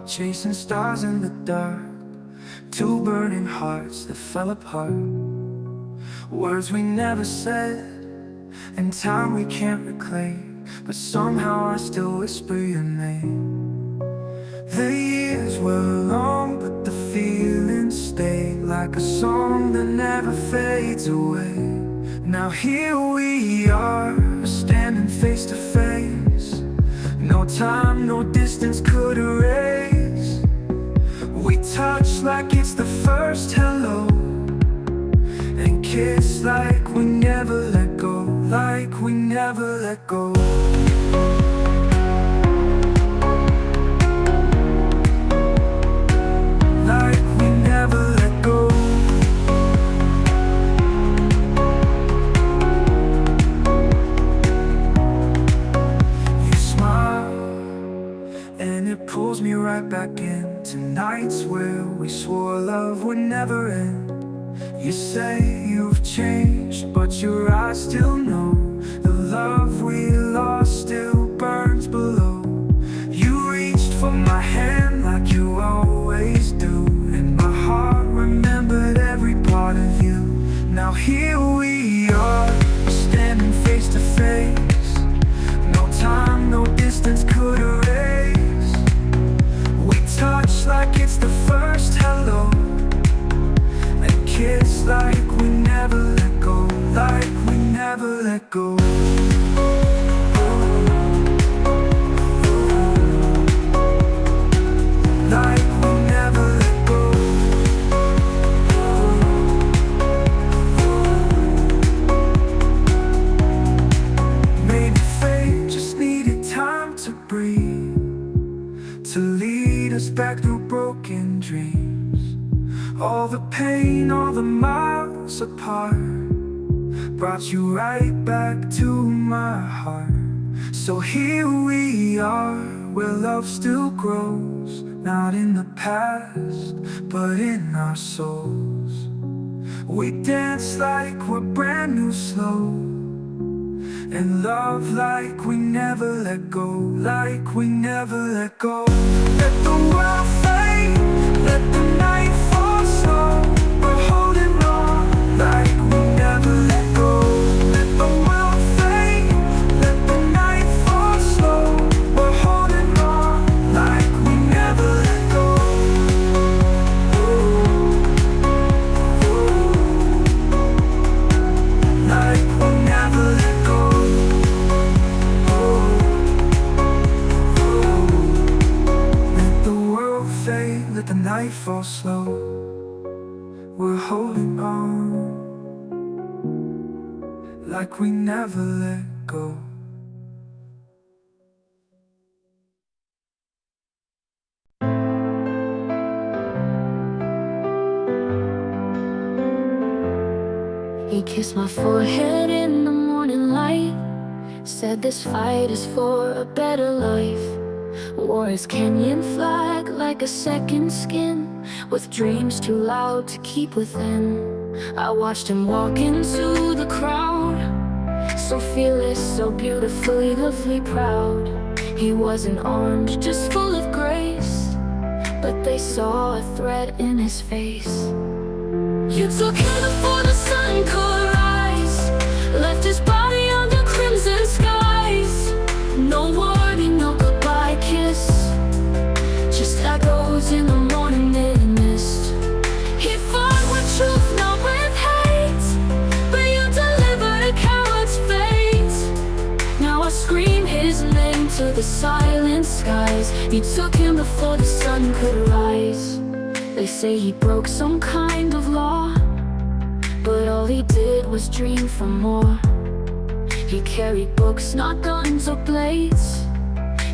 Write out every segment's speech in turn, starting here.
chasing stars in the dark. Two burning hearts that fell apart. Words we never said, and time we can't reclaim, but somehow I still whisper your name. The years were long, but the feelings stayed, like a song that never fades away. Now here we are, standing face to face. No time, no distance could erase. We touch like it's the first hello, and kiss like we never let go, like we never let go. Like we never let go. You smile, and it pulls me right back into nights where we swore love would never end. You say you've changed, but your eyes still know the love we lost still burns below. You reached for my hand like you always do, and my heart remembered every part of you. Now here we are, standing face to face. No time, no distance could erase. We touch like it's the first hello, and kiss like we never let go, like we never let go. Like we never let go. Maybe fate just needed time to breathe, to lead us back through broken dreams. All the pain, all the miles apart, brought you right back to my heart. So here we are, where love still grows, not in the past, but in our souls. We dance like we're brand new slow, and love like we never let go, like we never let go. Let the world fade, let the night fall slow. We're holding on like we never let go. Let the world fade, let the night fall slow. We're holding on like we never let go. Like we never let go. Let the world fade, let the night fall slow. We're holding on like we never let go. He kissed my forehead in the morning light, said this fight is for a better life. Wore his Kenyan flag like a second skin, with dreams too loud to keep within. I watched him walk into the crowd, so fearless, so beautifully, lovely, proud. He wasn't armed, just full of grace, but they saw a threat in his face. You took him before the sun could rise, left his body under crimson skies. No warning, no goodbye kiss, just echoes in the morning mist. He fought with truth, not with hate, but you delivered a coward's fate. Now I scream his name to the silent skies. You took him before the sun could rise. They say he broke some kind of law, but all he did was dream for more. He carried books, not guns or blades.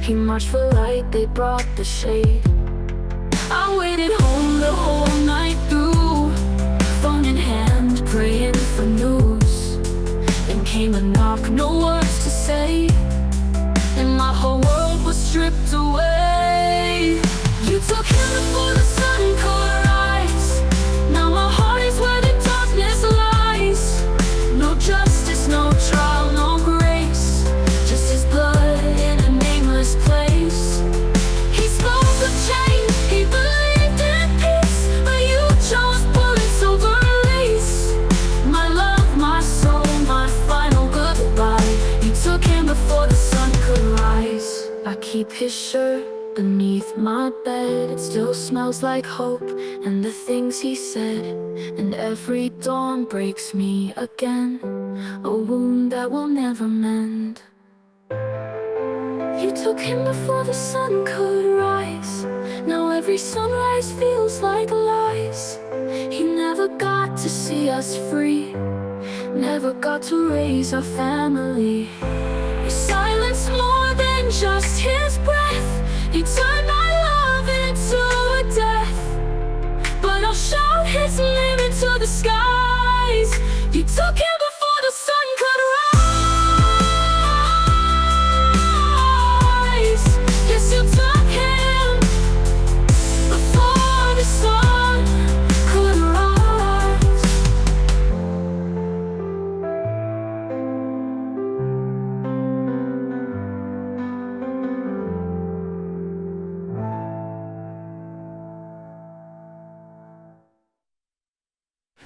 He marched for light, they brought the shade. I waited home the whole night through, phone in hand, praying for news. Then came a knock, no words to say, and my whole world was stripped away. You took him before the sun could rise. Now my heart is where the darkness lies. No justice, no trial, no grace, just his blood in a nameless place. He spoke of change, his shirt beneath my bed. It still smells like hope and the things he said. And every dawn breaks me again, a wound that will never mend. You took him before the sun could rise. Now every sunrise feels like lies. He never got to see us free, never got to raise our family. Your silence more than just his breath. You turned my love into a death. But I'll shout his name into the skies. You took him before the sun could rise. Yes, you took him before the sun could rise.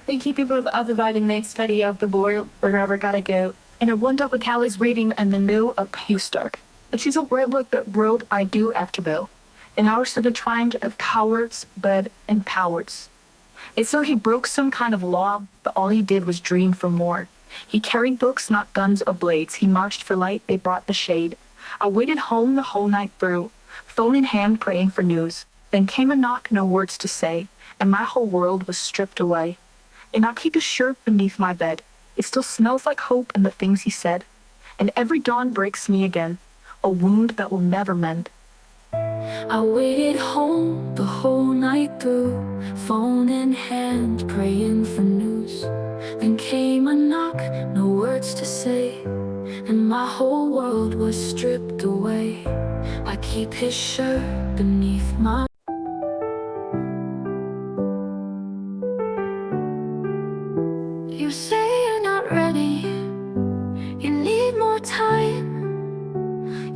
Thank you people are dividing the study of the boy wherever gotta go. And I wound up with Callie's reading and the new of Stark. But she's a great book that wrote I Do After Bill. And ours to the triumph of cowards but empowereds. It's so he broke some kind of law, but all he did was dream for more. He carried books, not guns or blades. He marched for light, they brought the shade. I waited home the whole night through, phone in hand praying for news. Then came a knock, no words to say, and my whole world was stripped away. And I keep his shirt beneath my bed. It still smells like hope and the things he said. And every dawn breaks me again, a wound that will never mend. I waited home the whole night through, phone in hand, praying for news. Then came a knock, no words to say, and my whole world was stripped away. I keep his shirt beneath my You say you're not ready, you need more time.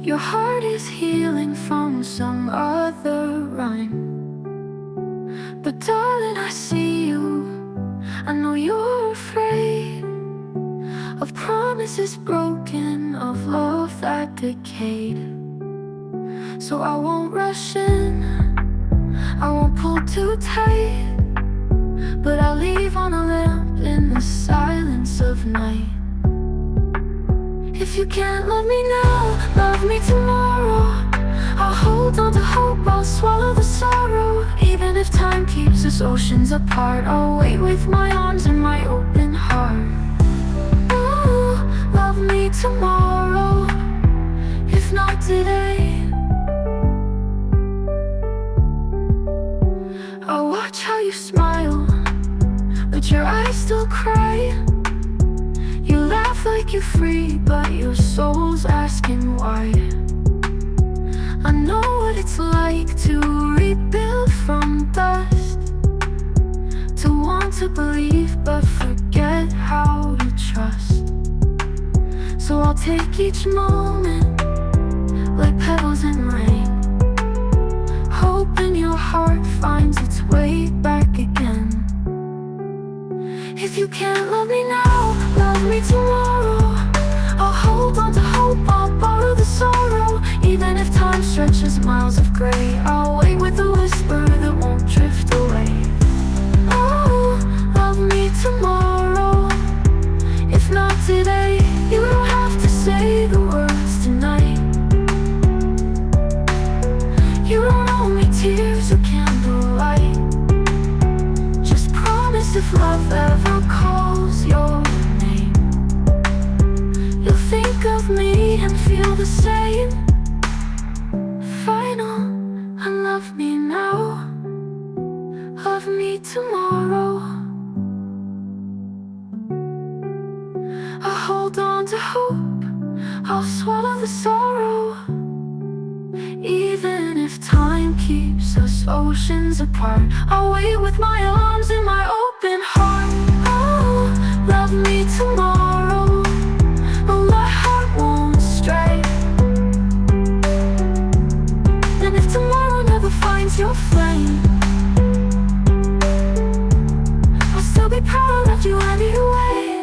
Your heart is healing from some other rhyme. But darling, I see you, I know you're afraid of promises broken, of love that decayed. So I won't rush in, I won't pull too tight, but I'll leave on a lamp in the silence of night. If you can't love me now, love me tomorrow. I'll hold on to hope, I'll swallow the sorrow. Even if time keeps us oceans apart, I'll wait with my arms and my open heart. Ooh, love me tomorrow, if not today. I'll watch how you smile, but your eyes still cry. You laugh like you're free, but your soul's asking why. I know what it's like to rebuild from dust, to want to believe but forget how to trust. So I'll take each moment like petals in rain, hoping your heart finds its way back again. If you can't love me now, love me tomorrow. I'll hold on to hope, I'll borrow the sorrow. Even if time stretches miles of gray, I'll wait with a whisper that won't drift away. Oh, love me tomorrow, if not today. You don't have to say the words tonight. You don't owe me tears or candlelight. Just promise if love ever calls your name, you'll think of me and feel the same. Final, and love me now, love me tomorrow. I'll hold on to hope, I'll swallow the sorrow. Even if time keeps us oceans apart, I'll wait with my arms and my open heart. Oh, love me tomorrow, but my heart won't stray. And if tomorrow never finds your flame, I'll still be proud of you anyway.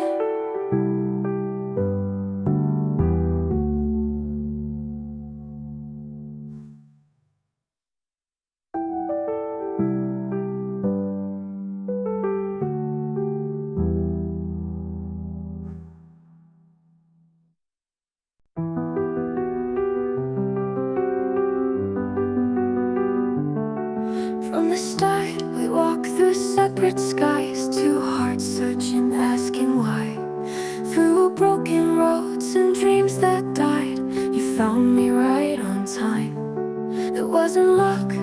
separate skies, two hearts searching, asking why. Through broken roads and dreams that died, you found me right on time. It wasn't luck,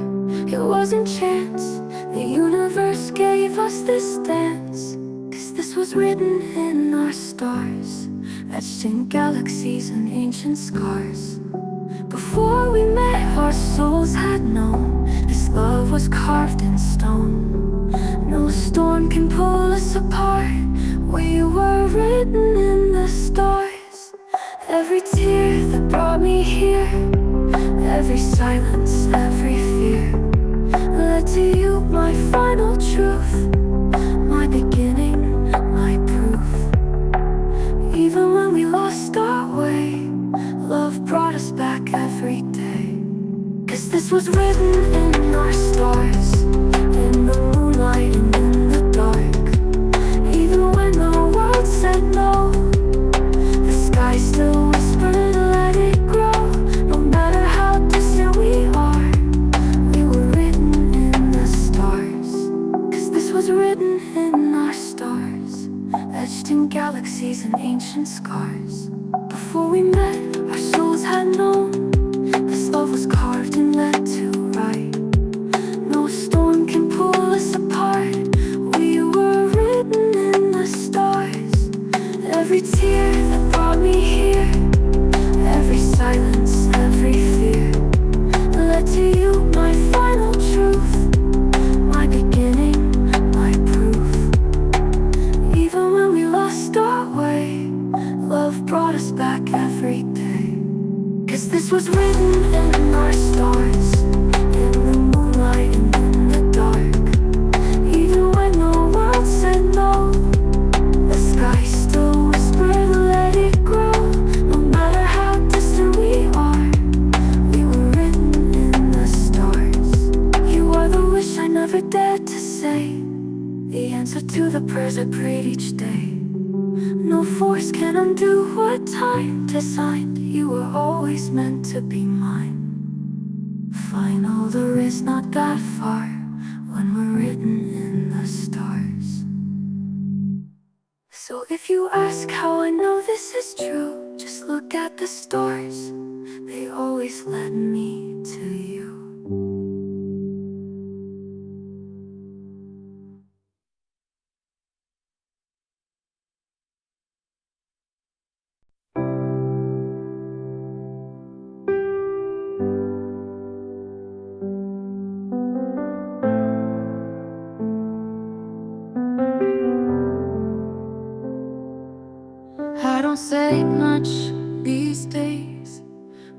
it wasn't chance. The universe gave us this dance, 'cause this was written in our stars, etched in galaxies and ancient scars. Before we met, our souls had known this love was carved in stone. No storm can pull us apart. We were written in the stars. Every tear that brought me here, every silence, every fear, led to you, my final truth, my beginning, my proof. Even when we lost our way, love brought us back every day. 'Cause this was written in our stars, in the moonlight and in the dark. Even when the world said no, the sky still whispered, let it grow. No matter how distant we are, we were written in the stars. 'Cause this was written in our stars, etched in galaxies and ancient scars. Before we met, our souls had known this love was carved and led to right. No storm can pull us apart. We were written in the stars. Every tear that brought me here, every silence, every fear, led to you, my final truth, my beginning, my proof. Even when we lost our way, love brought us back every day. 'Cause this was written in our stars, in the moonlight and in the dark. Even when the world said no, the sky still whispered, let it grow. No matter how distant we are, we were written in the stars. You are the wish I never dared to say, the answer to the prayers I prayed each day. No force can undo what time designed. You were always meant to be mine. Final, there is not that far when we're written in the stars. So if you ask how I know this is true, just look at the stars. They always led me to you. I don't say much these days,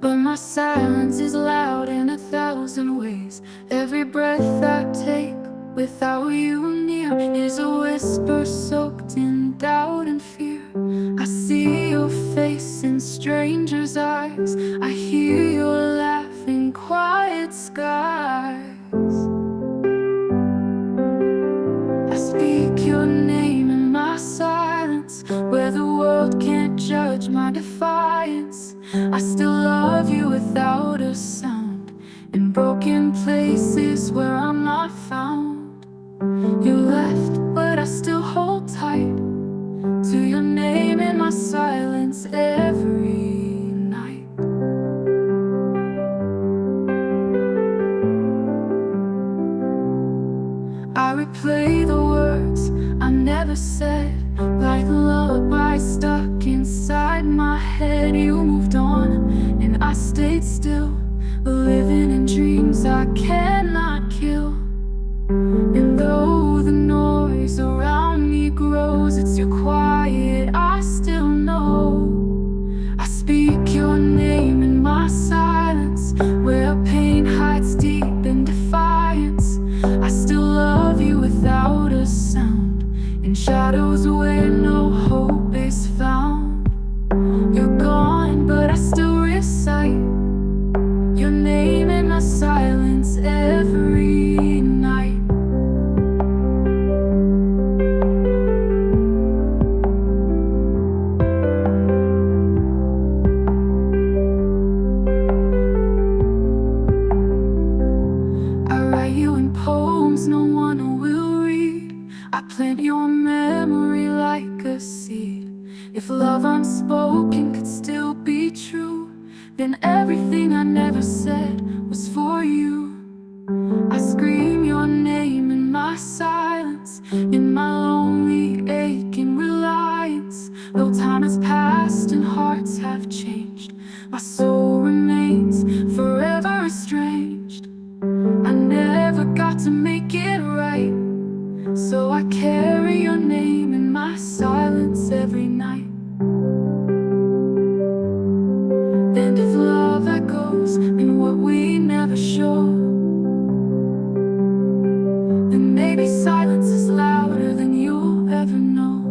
but my silence is loud in 1,000 ways. Every breath I take without you near is a whisper soaked in doubt and fear. I see your face in strangers' eyes, I hear your laugh in quiet skies. I speak your name in my silence, where the world can't judge my defiance. I still love you without a sound, in broken places where I'm not found. You left, but I still hold tight to your name in my silence every night. I replay the words I never said, like a lullaby stuck inside my head. You moved on and I stayed still, living in dreams I cannot kill. And though the noise around me grows, it's your quiet I still know. I speak your name in my silence, where pain hides deep in defiance. I still love you without a sound, in shadows where no hope is found. You're gone, but I still recite your name in my silence every night. I write you in poems no one will read, a seed. If love unspoken could still be true, then everything I never said was for you. I scream your name in my silence, in my lonely, aching reliance. Though time has passed and hearts have changed, my soul remains forever estranged. I never got to make it right, so I carry your name in my silence every night. And if love echoes in what we never show, then maybe silence is louder than you'll ever know.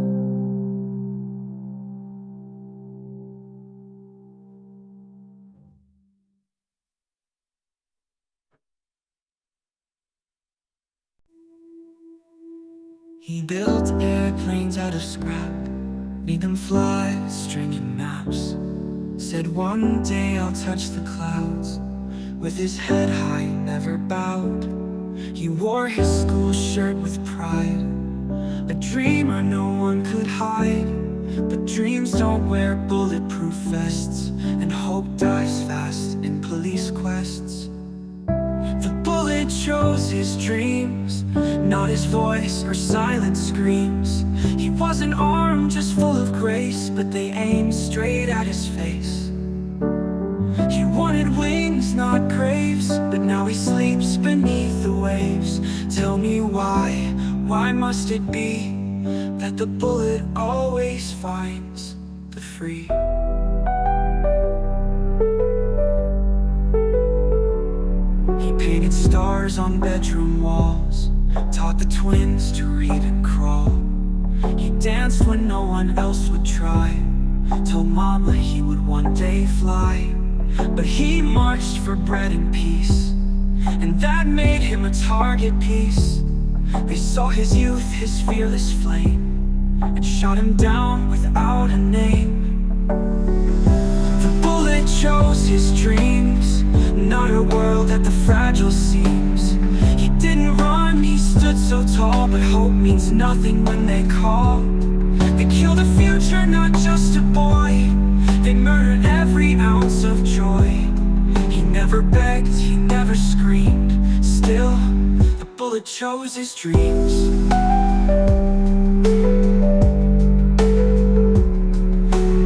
He built airplanes out of scrap, made them fly, stringing maps. Said one day I'll touch the clouds. With his head high, never bowed. He wore his school shirt with pride, a dreamer no one could hide. But dreams don't wear bulletproof vests, and hope dies fast in police quests. The bullet chose his dreams, not his voice or silent screams. He wasn't armed, just full of grace, but they aimed straight at his face. He wanted wings, not graves, but now he sleeps beneath the waves. Tell me why must it be that the bullet always finds the free? He painted stars on bedroom walls, taught the twins to read and crawl. He danced when no one else would try, told mama he would one day fly. But he marched for bread and peace, and that made him a target piece. They saw his youth, his fearless flame, and shot him down without a name. The bullet chose his dreams, not a world at the fragile seams. He didn't run, he stood so tall, but hope means nothing when they call. They killed a future, not just a boy. They murdered every ounce of joy. He never begged, he never screamed. Still, the bullet chose his dreams.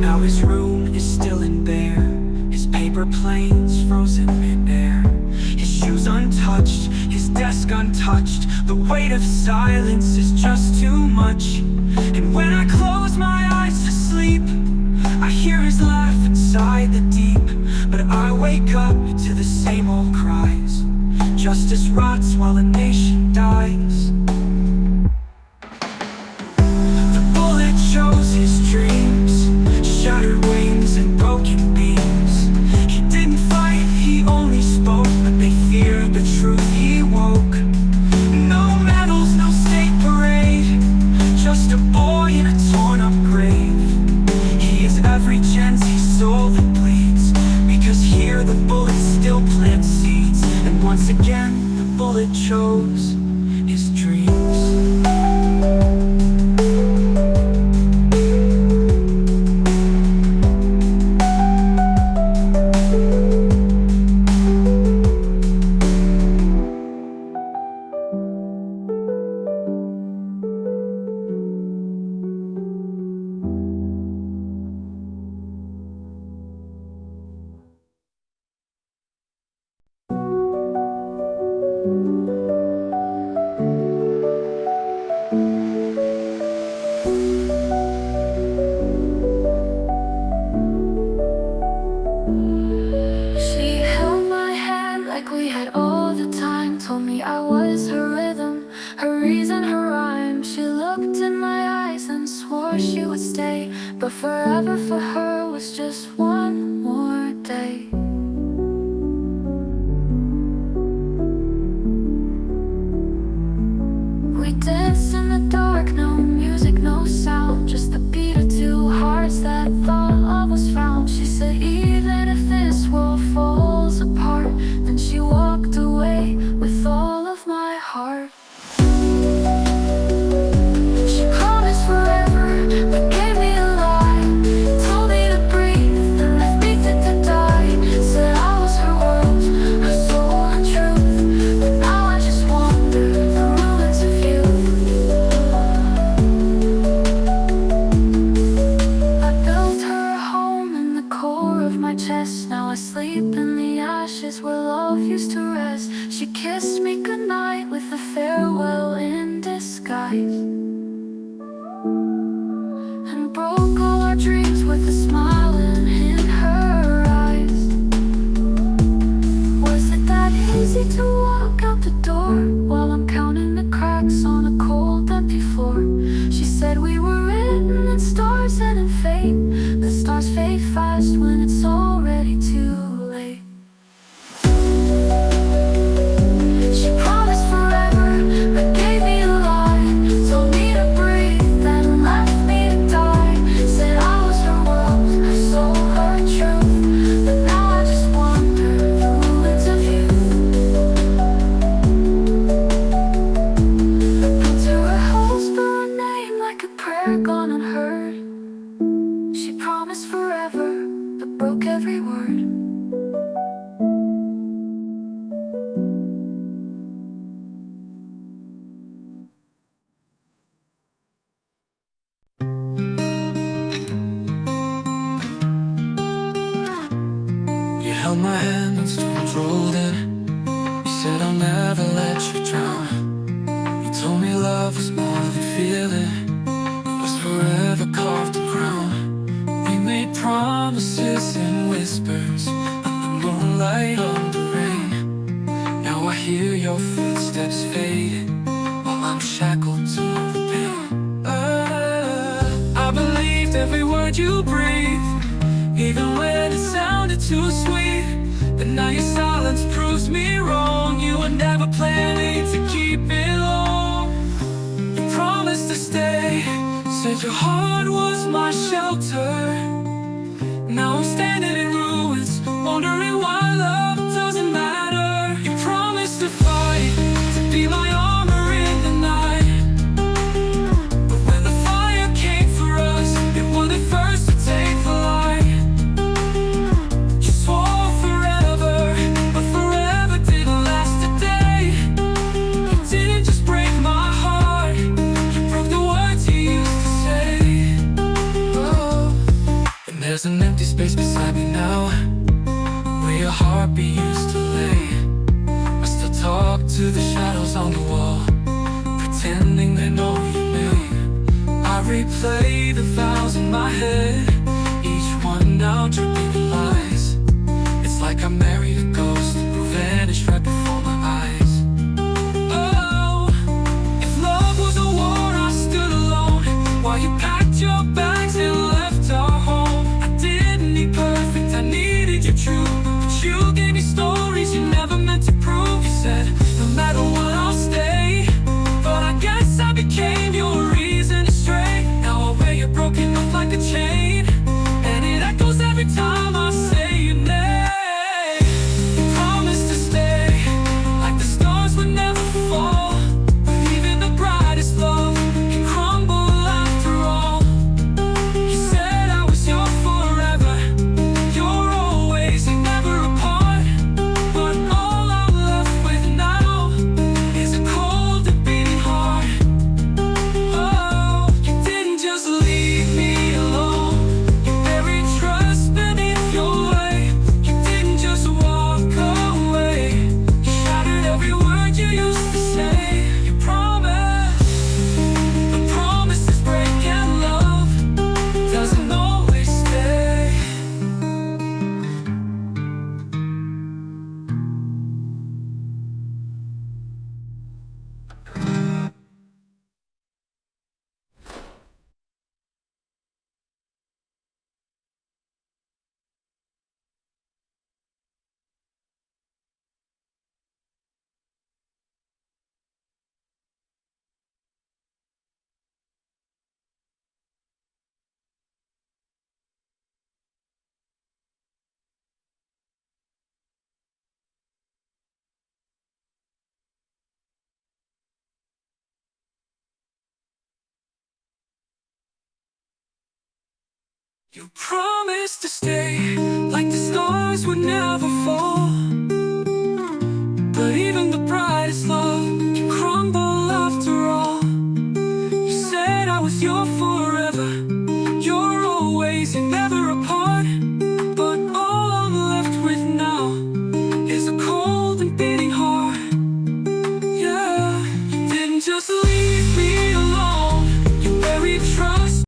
Now his room is still and bare, his paper planes frozen midair, his shoes untouched, his desk untouched. The weight of silence is just too much. And when I close my eyes to sleep, I hear his laugh inside the deep. But I wake up to the same old cries. Justice rots while a nation dies. The bullet chose his dreams, shattered wings and broken beams. He didn't fight, he only spoke, but they feared the truth he woke. No medals, no state parade, just a boy in a torn up grave. He is every Gen-Z soul that bleeds, because here the bullets still plant seeds. And once again, the bullet chose his dreams. She held my hand like we had all the time, told me I was her rhythm, her reason, her rhyme. She looked in my eyes and swore she would stay, but forever for her was just one more day. We danced in the dark, no music, no sound, just the beat of two hearts that thought love was found. She said, even if this world falls apart, then she walked away with all of my heart. She promised forever, but bright. The stars fade fast when it's already too late. She promised forever, but gave me a lie. Told me to breathe, then left me to die. Said I was her world, her soul, her truth. But now I just wander the ruins of you. Put to her holes, but her name like a prayer gone unheard. She promised forever, but broke every word. You held my hand and storms rolled in. You said I'll never let you drown. You told me love was more than feeling, it was forever carved in ground. We made promises in whispers, under moonlight, under rain. Now I hear your footsteps fade, while I'm shackled to the pain. I believed every word you breathed, even when it sounded too sweet. But now your silence proves me wrong. You were never planning to keep it long. You promised to stay, said your heart was my shelter. Now I'm standing in ruins, wondering why love doesn't matter. You promised to fight, to be my armor in the night. But when the fire came for us, it wanted first to take the light. You swore forever, but forever didn't last a day. You didn't just break my heart, you broke the words you used to say. Oh, and there's an empty space beside me now, where your heartbeat used to lay. I still talk to the shadows on the wall, pretending they know your name. I replay the vows in my head, each one now dripping in lies. It's like I married a ghost who vanished right before my eyes. Oh, if love was a war, I stood alone while you packed your bags and left our home. I didn't need perfect, I needed your truth. But you gave me stories you never meant to prove. You said, no matter what, I'll stay. But I guess I became your reason to stray. Now I wear your broken off like a chain, and it echoes every time I say your name. You promised to stay, like the stars would never fall. But even the brightest love can crumble after all. You said I was your forever, you're always and never apart. But all I'm left with now is a cold and beating heart. Oh, you didn't just leave me alone, you buried trust beneath your weight. You didn't just walk away, you shattered every word you used to say. You promised, but promises break and love doesn't always stay. You promised to stay, like the stars would never fall. But even the brightest love can crumble after all. You said I was your forever, you're always and never apart. But all I'm left with now is a cold and beating heart. Yeah, you didn't just leave me alone, you buried trust.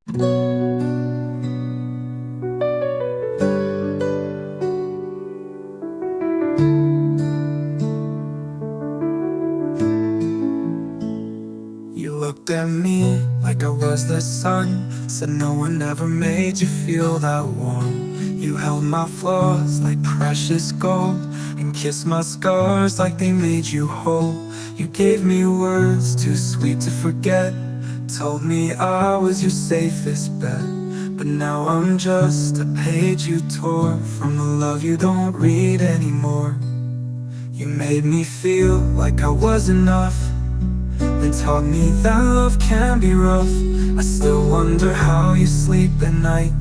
You looked at me like I was the sun, Said no one ever made you feel that warm. You held my flaws like precious gold, and kissed my scars like they made you whole. You gave me words too sweet to forget, told me I was your safest bet. But now I'm just a page you tore from a love you don't read anymore. You made me feel like I was enough, then taught me that love can be rough. I still wonder how you sleep at night,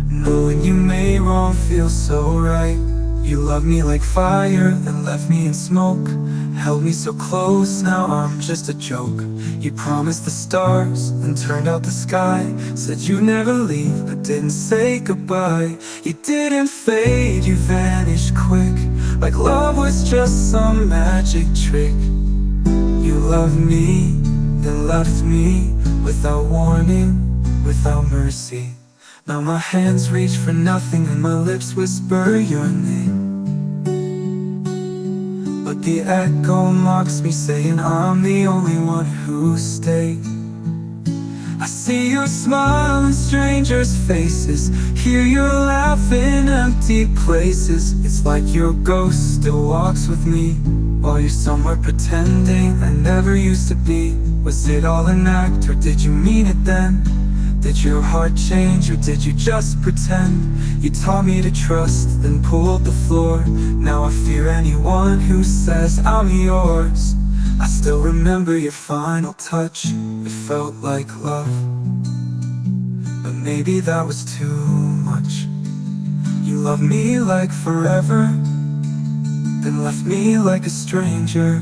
knowing you made wrong feel so right. You loved me like fire, then left me in smoke. Held me so close, now I'm just a joke. You promised the stars, then turned out the sky. Said you'd never leave, but didn't say goodbye. You didn't fade, you vanished quick, like love was just some magic trick. You loved me, then left me, without warning, without mercy. Now my hands reach for nothing and my lips whisper your name, but the echo mocks me, saying I'm the only one who stayed. I see your smile in strangers' faces, hear your laugh in empty places. It's like your ghost still walks with me, while you're somewhere pretending I never used to be. Was it all an act, or did you mean it then? Did your heart change, or did you just pretend? You taught me to trust, then pulled the floor. Now I fear anyone who says I'm yours. I still remember your final touch, it felt like love, but maybe that was too much. You loved me like forever, then left me like a stranger.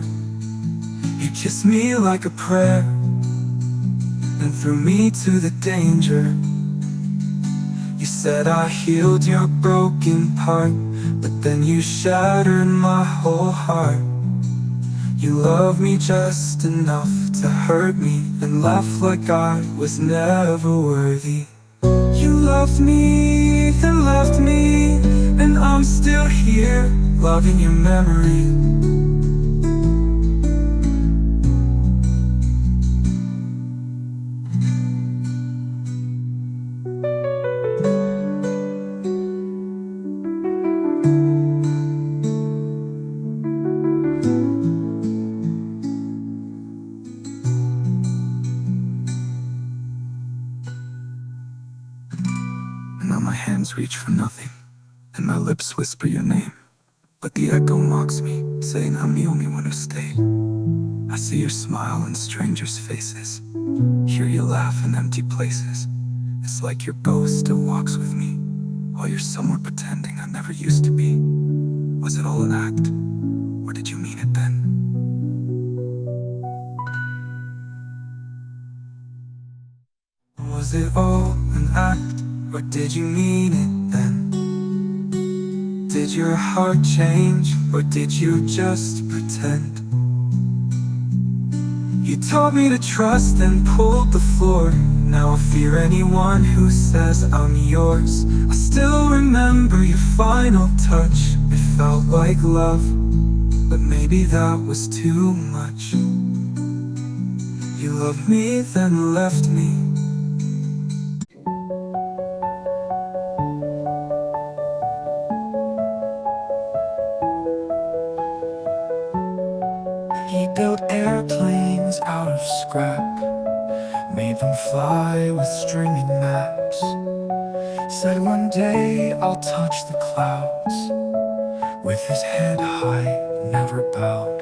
You kissed me like a prayer, and threw me to the danger. You said I healed your broken part, but then you shattered my whole heart. You loved me just enough to hurt me, and laughed like I was never worthy. You loved me, then left me, and I'm still here, loving your memory. Now my hands reach for nothing, and my lips whisper your name, but the echo mocks me, saying I'm the only one who stayed. I see your smile in strangers' faces, hear your laugh in empty places. It's like your ghost still walks with me, while you're somewhere pretending I never used to be. Was it all an act, or did you mean it then? Was it all an act, or did you mean it then? Did your heart change, or did you just pretend? You taught me to trust and pulled the floor. Now I fear anyone who says I'm yours. I still remember your final touch, it felt like love, but maybe that was too much. You loved me, then left me. He built airplanes out of scrap, made them fly with stringing maps. Said one day I'll touch the clouds. With his head high, never bowed.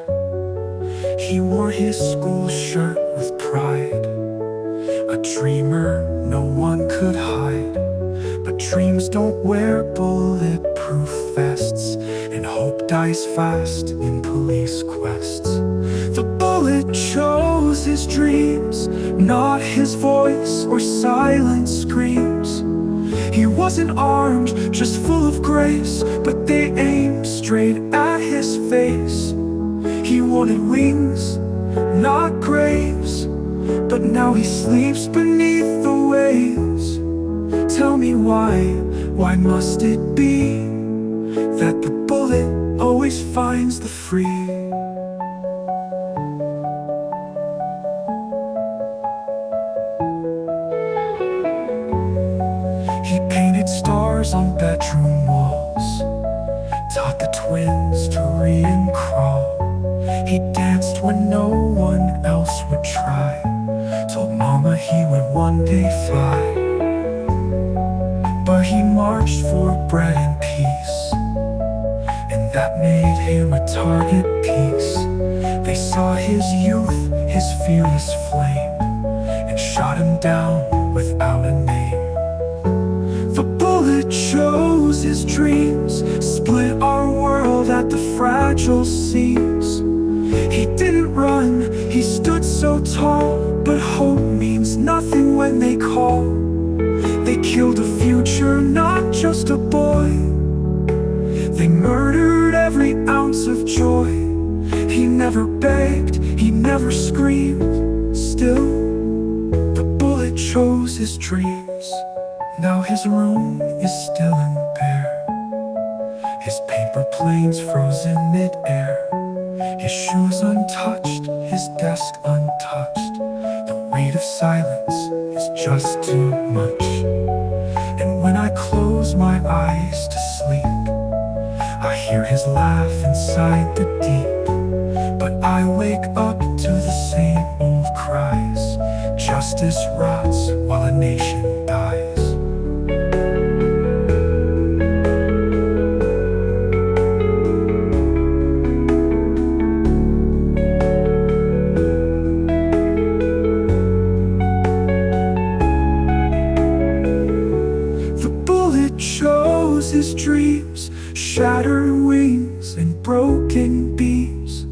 He wore his school shirt with pride, a dreamer no one could hide. But dreams don't wear bulletproof vests, and hope dies fast in police quests. The bullet chose his dreams, not his voice or silent screams. He wasn't armed, just full of grace, but they aimed straight at his face. He wanted wings, not graves, but now he sleeps beneath the waves. Tell me why must it be that the bullet always finds the free? painted stars on bedroom walls, taught the twins to read and crawl. He danced when no one else would try, told mama he would one day fly. But he marched for bread and peace, and that made him a target piece. They saw his youth, his fearless flame, and shot him down without a name. The bullet chose his dreams, split our world at the fragile seams. He didn't run, he stood so tall, but hope means nothing when they call. They killed a future, not just a boy. They murdered every ounce of joy. He never begged, he never screamed. Still, the bullet chose his dreams. Now his room is still and bare, his paper planes frozen mid-air, his shoes untouched, his desk untouched. The weight of silence is just too much. And when I close my eyes to sleep, I hear his laugh inside the deep. But I wake up to the same old cries. Justice rots while a nation dies. Chose his dreams, shattered wings and broken beams.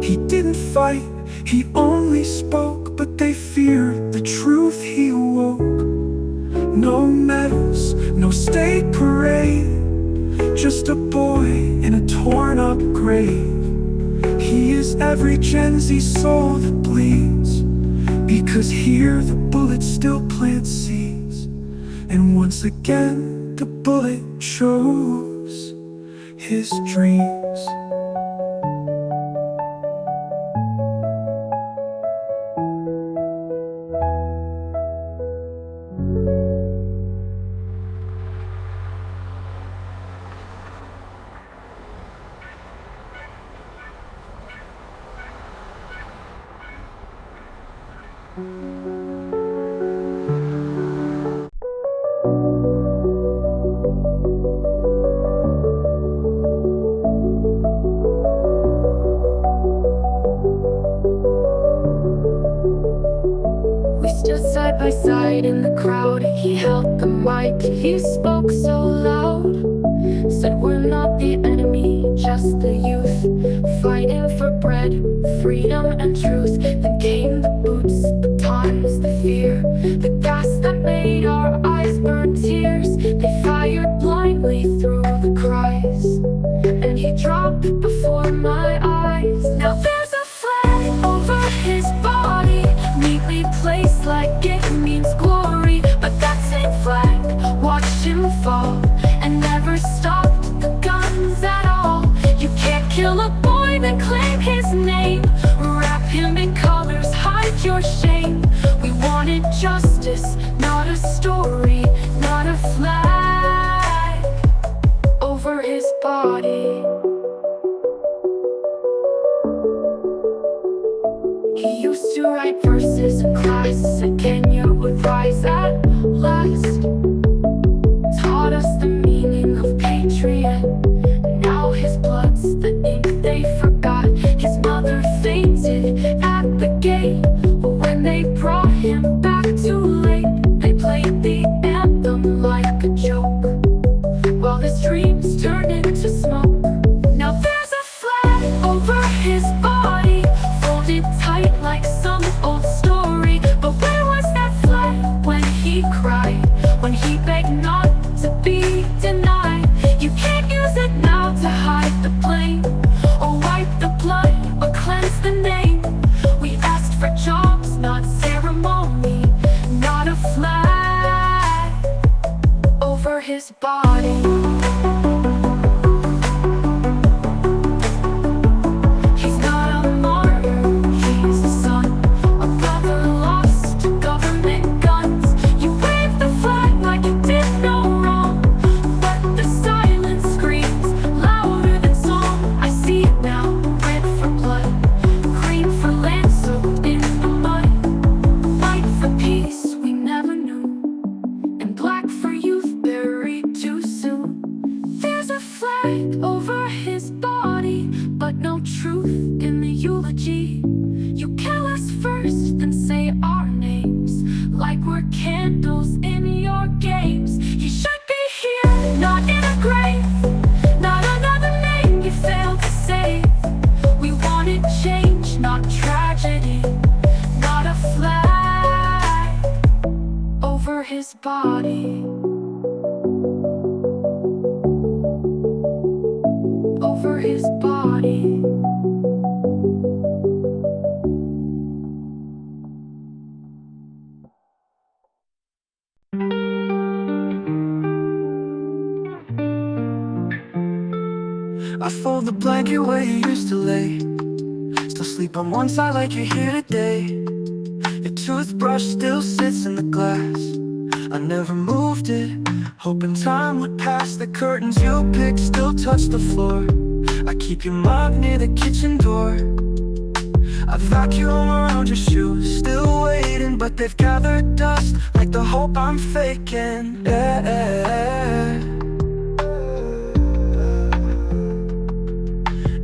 He didn't fight, he only spoke, but they feared the truth he awoke. No medals, no state parade, just a boy in a torn up grave. He is every Gen Z soul that bleeds, because here the bullet still plants seeds. And once again the bullet chose his dreams. We stood side by side in the crowd. He held the mic, he spoke so loud. Said we're not the enemy, just the youth, fighting for bread, freedom and truth. Then came the boots, the times, the fear, the gas that made our eyes burn tears. They fired blindly through the cries, and he dropped before my eyes. Now there's a flag over his body, neatly placed like it means glory. But that same flag watched him fall and never stopped the guns at all. You can't kill a boy then claim his name, wrap him in colors, hide your shame. We wanted justice, not a story, not a flag over his body. He used to write verses in class, said Kenya would rise at last. Taught us the meaning of patriot. Now his blood's the ink they forgot. His mother fainted at the gate, but when they brought him back too late, they played the anthem like a joke, while his dreams turned into smoke. Now there's a flag over his body, folded tight like some old story. But where was that flag when he cried, when he begged not to be denied? You can't use it now to hide the blame, or wipe the blood, or cleanse the name. We asked for jobs, not ceremony, not a flag over his body. He's not a martyr, he's a son, a brother lost to government guns. You waved the flag like you did no wrong. body. Over his body. I fold the blanket where you used to lay. Still sleep on one side like you're here today. Your toothbrush still sits in the glass. I never moved it, hoping time would pass. The curtains you picked still touch the floor. I keep your mug near the kitchen door. I vacuum around your shoes, still waiting, but they've gathered dust like the hope I'm faking. Yeah.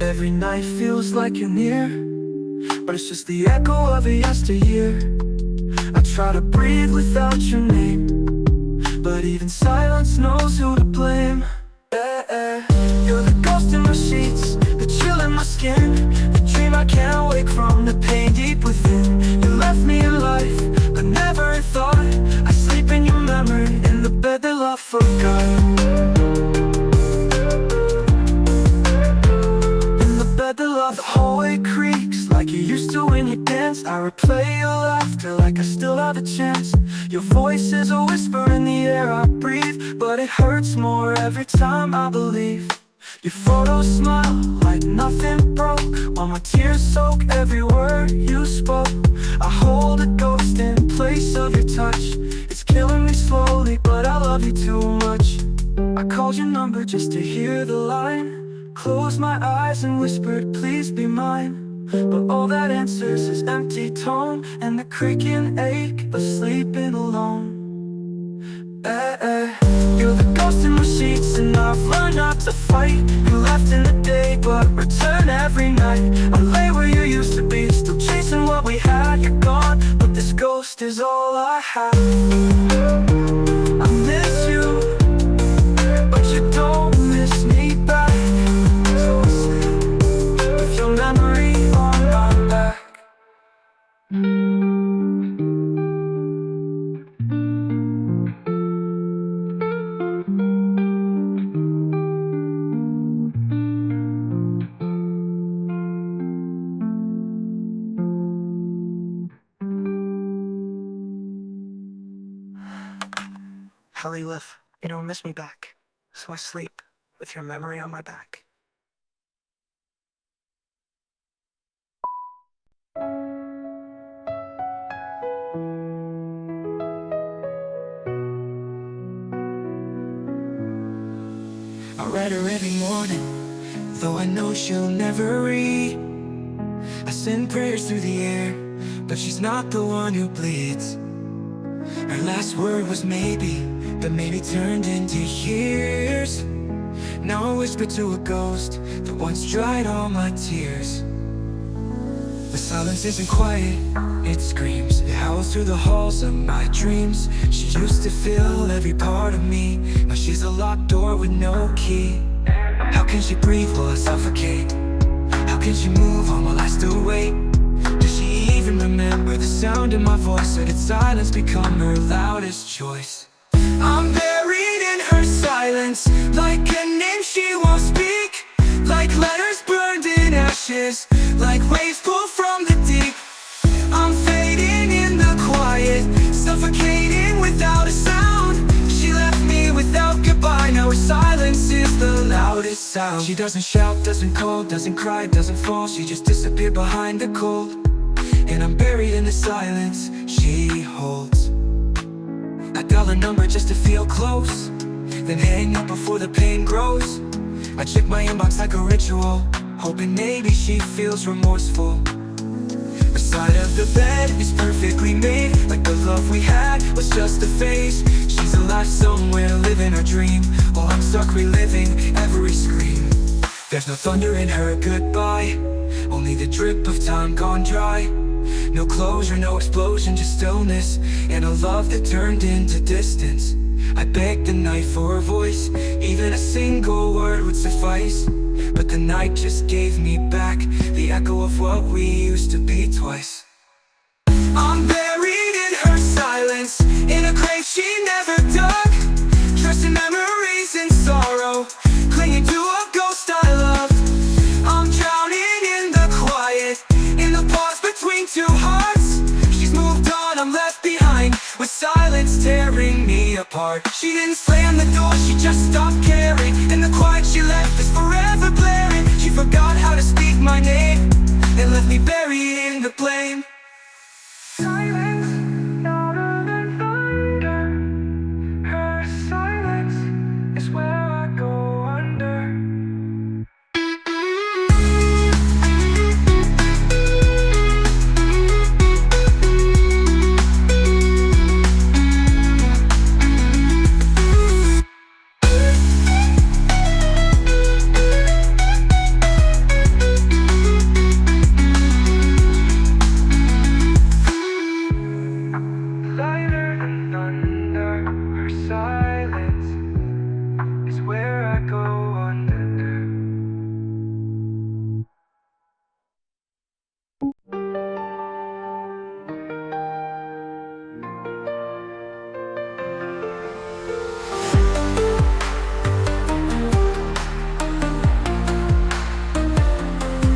Every night feels like you're near, but it's just the echo of a yesteryear. I try to breathe without your name, but even silence knows who to blame. You're the ghost in my sheets, the chill in my skin, the dream I can't wake from, the pain deep within. You left me alive, but never in thought. I sleep in your memory, in the bed that love forgot. The love, the hallway creaks like you used to when you danced. I replay your laughter like I still have a chance. Your voice is a whisper in the air I breathe, but it hurts more every time I believe. Your photos smile like nothing broke, while my tears soak every word you spoke. I hold a ghost in place of your touch. It's killing me slowly, but I love you too much. I called your number just to hear the line, closed my eyes and whispered, please be mine. But all that answers is empty tone and the creaking ache of sleeping alone. You're the ghost in my sheets and I've learned not to fight. You left in the day but return every night. I lay where you used to be, still chasing what we had. You're gone, but this ghost is all I have. I miss you, but you don't miss me back. Memory on my back. Holly, live. You don't miss me back, so I sleep with your memory on my back. I read her every morning, though I know she'll never read. I send prayers through the air, but she's not the one who bleeds. Her last word was maybe, but maybe turned into years. Now I whisper to a ghost that once dried all my tears. The silence isn't quiet, it screams. It howls through the halls of my dreams. She used to fill every part of me. Now she's a locked door with no key. How can she breathe while I suffocate? How can she move on while I still wait? Does she even remember the sound in my voice? Or did silence become her loudest choice? I'm buried in her silence, like a name she won't speak, like letters burned in ashes, like waves pulled from the deep. I'm fading in the quiet, suffocating without a sound. She left me without goodbye, now her silence is the loudest sound. She doesn't shout, doesn't call, doesn't cry, doesn't fall. She just disappeared behind the cold, and I'm buried in the silence she holds. I dial a number just to feel close, then hang up before the pain grows. I check my inbox like a ritual, hoping maybe she feels remorseful. Her side of the bed is perfectly made, like the love we had was just a phase. She's alive somewhere, living her dream, while I'm stuck reliving every scream. There's no thunder in her goodbye, only the drip of time gone dry. No closure, no explosion, just stillness, and a love that turned into distance. I begged the night for a voice, even a single word would suffice. But the night just gave me back the echo of what we used to be twice. I'm buried in her silence, in a grave she never dug. heart. She didn't slam the door, she just stopped caring. In the quiet she left is forever blaring. She forgot how to speak my name and left me buried in the blame. Silence, louder than thunder. Her silence is where I go under. Lighter than thunder, her silence is where I go under.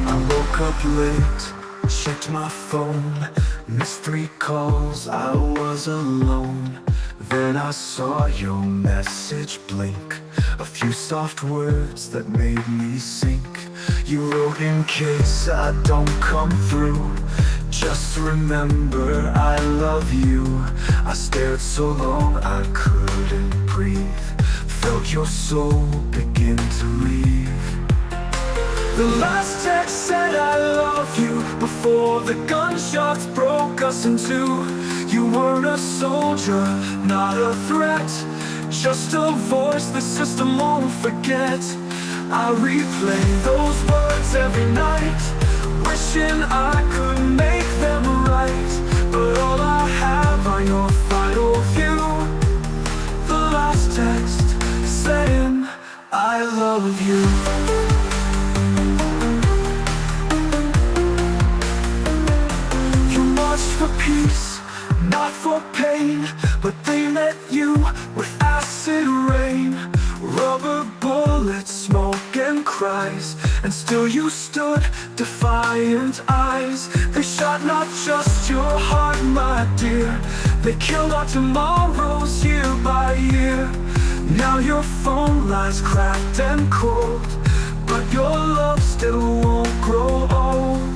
I woke up late, checked my phone, missed 3 calls, I was alone. Then I saw your message blink, a few soft words that made me sink. You wrote, in case I don't come through, just remember I love you. I stared so long I couldn't breathe, felt your soul begin to leave. The last text said I love you before the gunshots broke us in two. You weren't a soldier, not a threat, just a voice the system won't forget. I replay those words every night, wishing I could make them right. But all I have are your final view. The last text saying I love you. For peace, not for pain, but they met you with acid rain, rubber bullets, smoke and cries, and still you stood, defiant eyes. They shot not just your heart, my dear, they killed our tomorrows year by year. Now your phone lies cracked and cold, but your love still won't grow old.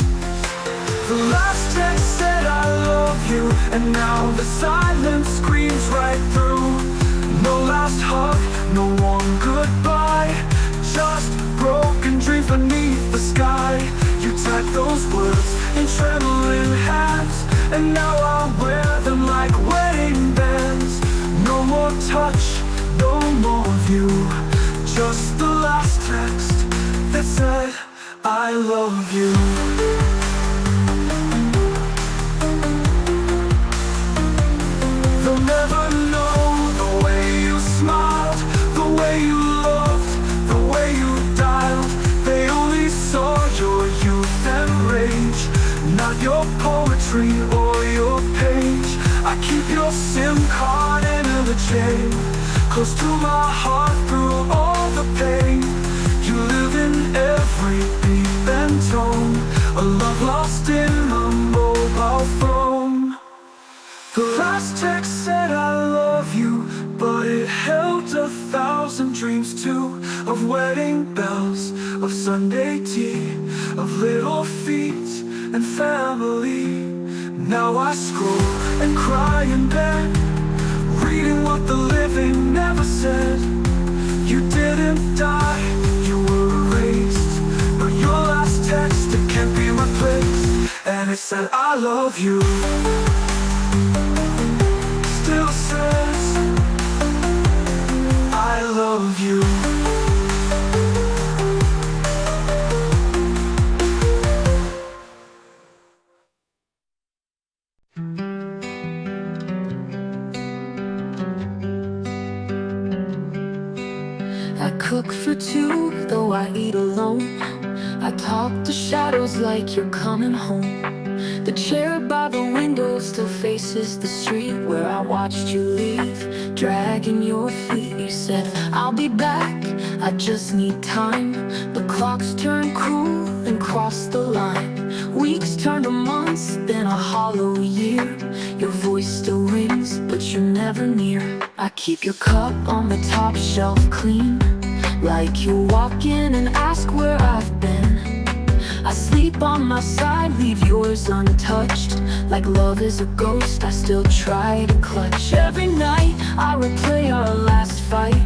The last text said I love you, and now the silence screams right through. No last hug, no one goodbye, just broken dreams beneath the sky. You typed those words in trembling hands, and now I wear them like wedding bands. No more touch, no more view, just the last text that said I love you. They'll never know the way you smiled, the way you loved, the way you dialed. They only saw your youth and rage, not your poetry or your page. I keep your SIM card in the chain, close to my heart through all the pain. You live in every beat and tone, a love lost in a mobile phone. The last text said I love you, but it held 1,000 dreams too, of wedding bells, of Sunday tea, of little feet and family. Now I scroll and cry in bed, reading what the living never said. You didn't die, you were erased, but your last text, it can't be replaced. And it said I love you. Still says I love you. I cook for two, though I eat alone. I talk to shadows like you're coming home. The chair by the window still faces the street where I watched you leave, dragging your feet. You said, I'll be back, I just need time. The clocks turn cruel and cross the line. Weeks turn to months, then a hollow year. Your voice still rings, but you're never near. I keep your cup on the top shelf clean, like you walk in and ask where I've been. I sleep on my side, leave yours untouched. Like love is a ghost, I still try to clutch. Every night I replay our last fight.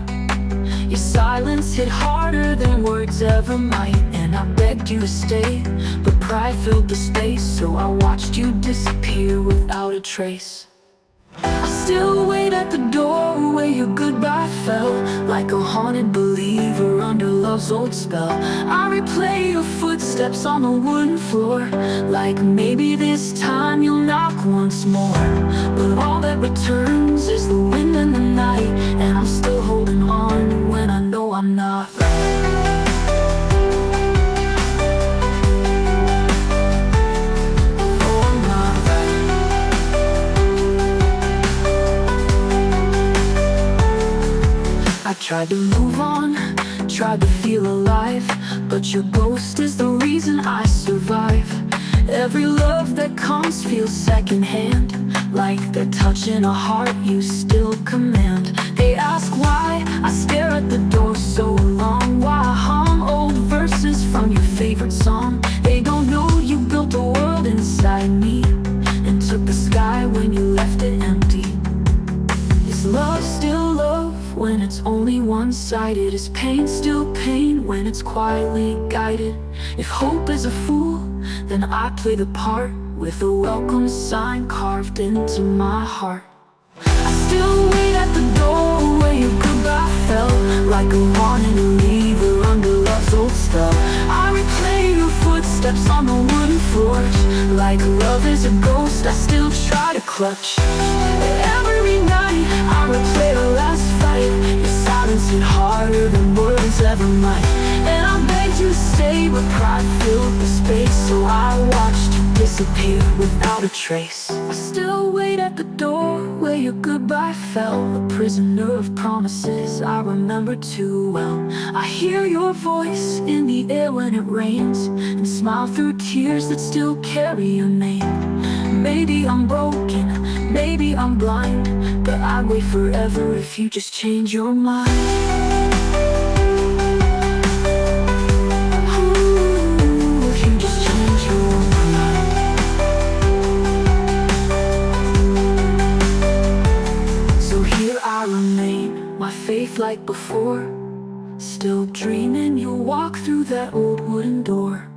Your silence hit harder than words ever might. And I begged you to stay, but pride filled the space, so I watched you disappear without a trace. I still wait at the door where your goodbye fell, like a haunted believer under love's old spell. I replay your footsteps on the wooden floor, like maybe this time you'll knock once more. But all that returns is the wind and the night, and I'm still holding on when I know I'm not right. I tried to move on, tried to feel alive, but your ghost is the reason I survive. Every love that comes feels secondhand, like they're touching a heart you still command. They ask why I stare at the door so long, why I hum old verses from your favorite song. They don't know you built a world inside me, and took the sky when you left it empty. Is love still love when it's only one-sided? Is pain still pain when it's quietly guided? If hope is a fool, then I play the part, with a welcome sign carved into my heart. I still wait at the door where your goodbye fell, like a wanted believer under love's old spell. I replay your footsteps on the wooden floors, like love is a ghost I still try to clutch. Every night I replay the last fight. Your silence hit harder than words ever might. And I begged you to stay, but pride filled the space, so I watched you disappear without a trace. I still wait at the door where your goodbye fell, a prisoner of promises I remember too well. I hear your voice in the air when it rains, and smile through tears that still carry your name. Maybe I'm broken, maybe I'm blind, but I'd wait forever if you just change your mind. I remain, my faith like before, still dreaming you'll walk through that old wooden door.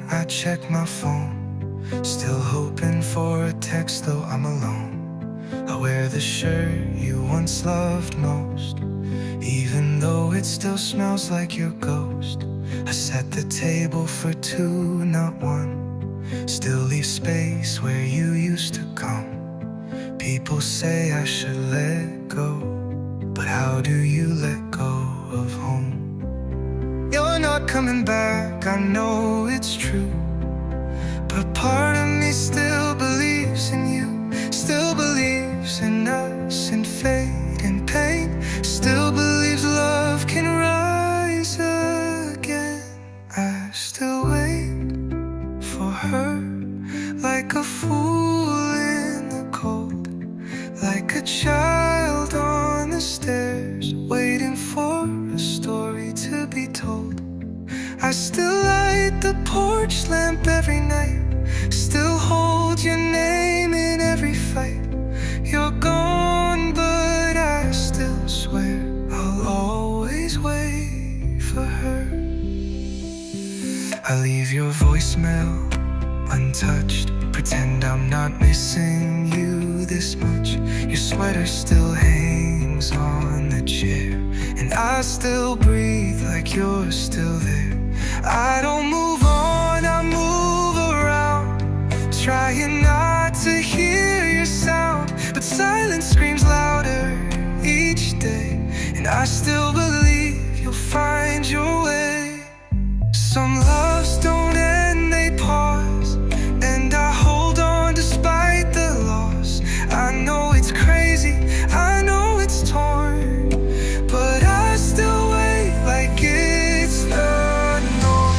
I check my phone, still hoping for a text though I'm alone. I wear the shirt you once loved most, even though it still smells like your ghost. I set the table for two, not one, still leave space where you used to come. People say I should let go, but how do you let go of home? You're not coming back, I know it's true, but part of me still believes in you, still believes in us, in fate and pain, still believes love can rise again. I still wait for her, like a fool in the cold, like a child on the stairs, waiting for a story to be told. I still light the porch lamp every night, still hold your name in every fight. You're gone, but I still swear I'll always wait for her. I leave your voicemail untouched, pretend I'm not missing you this much. Your sweater still hangs on the chair, and I still breathe like you're still there. I don't move on, I move around, trying not to hear your sound. and I still believe you'll find your way. Some loves don't end, they pause, and I hold on despite the loss. I know it's crazy, I know it's torn, but I still wait like it's the norm.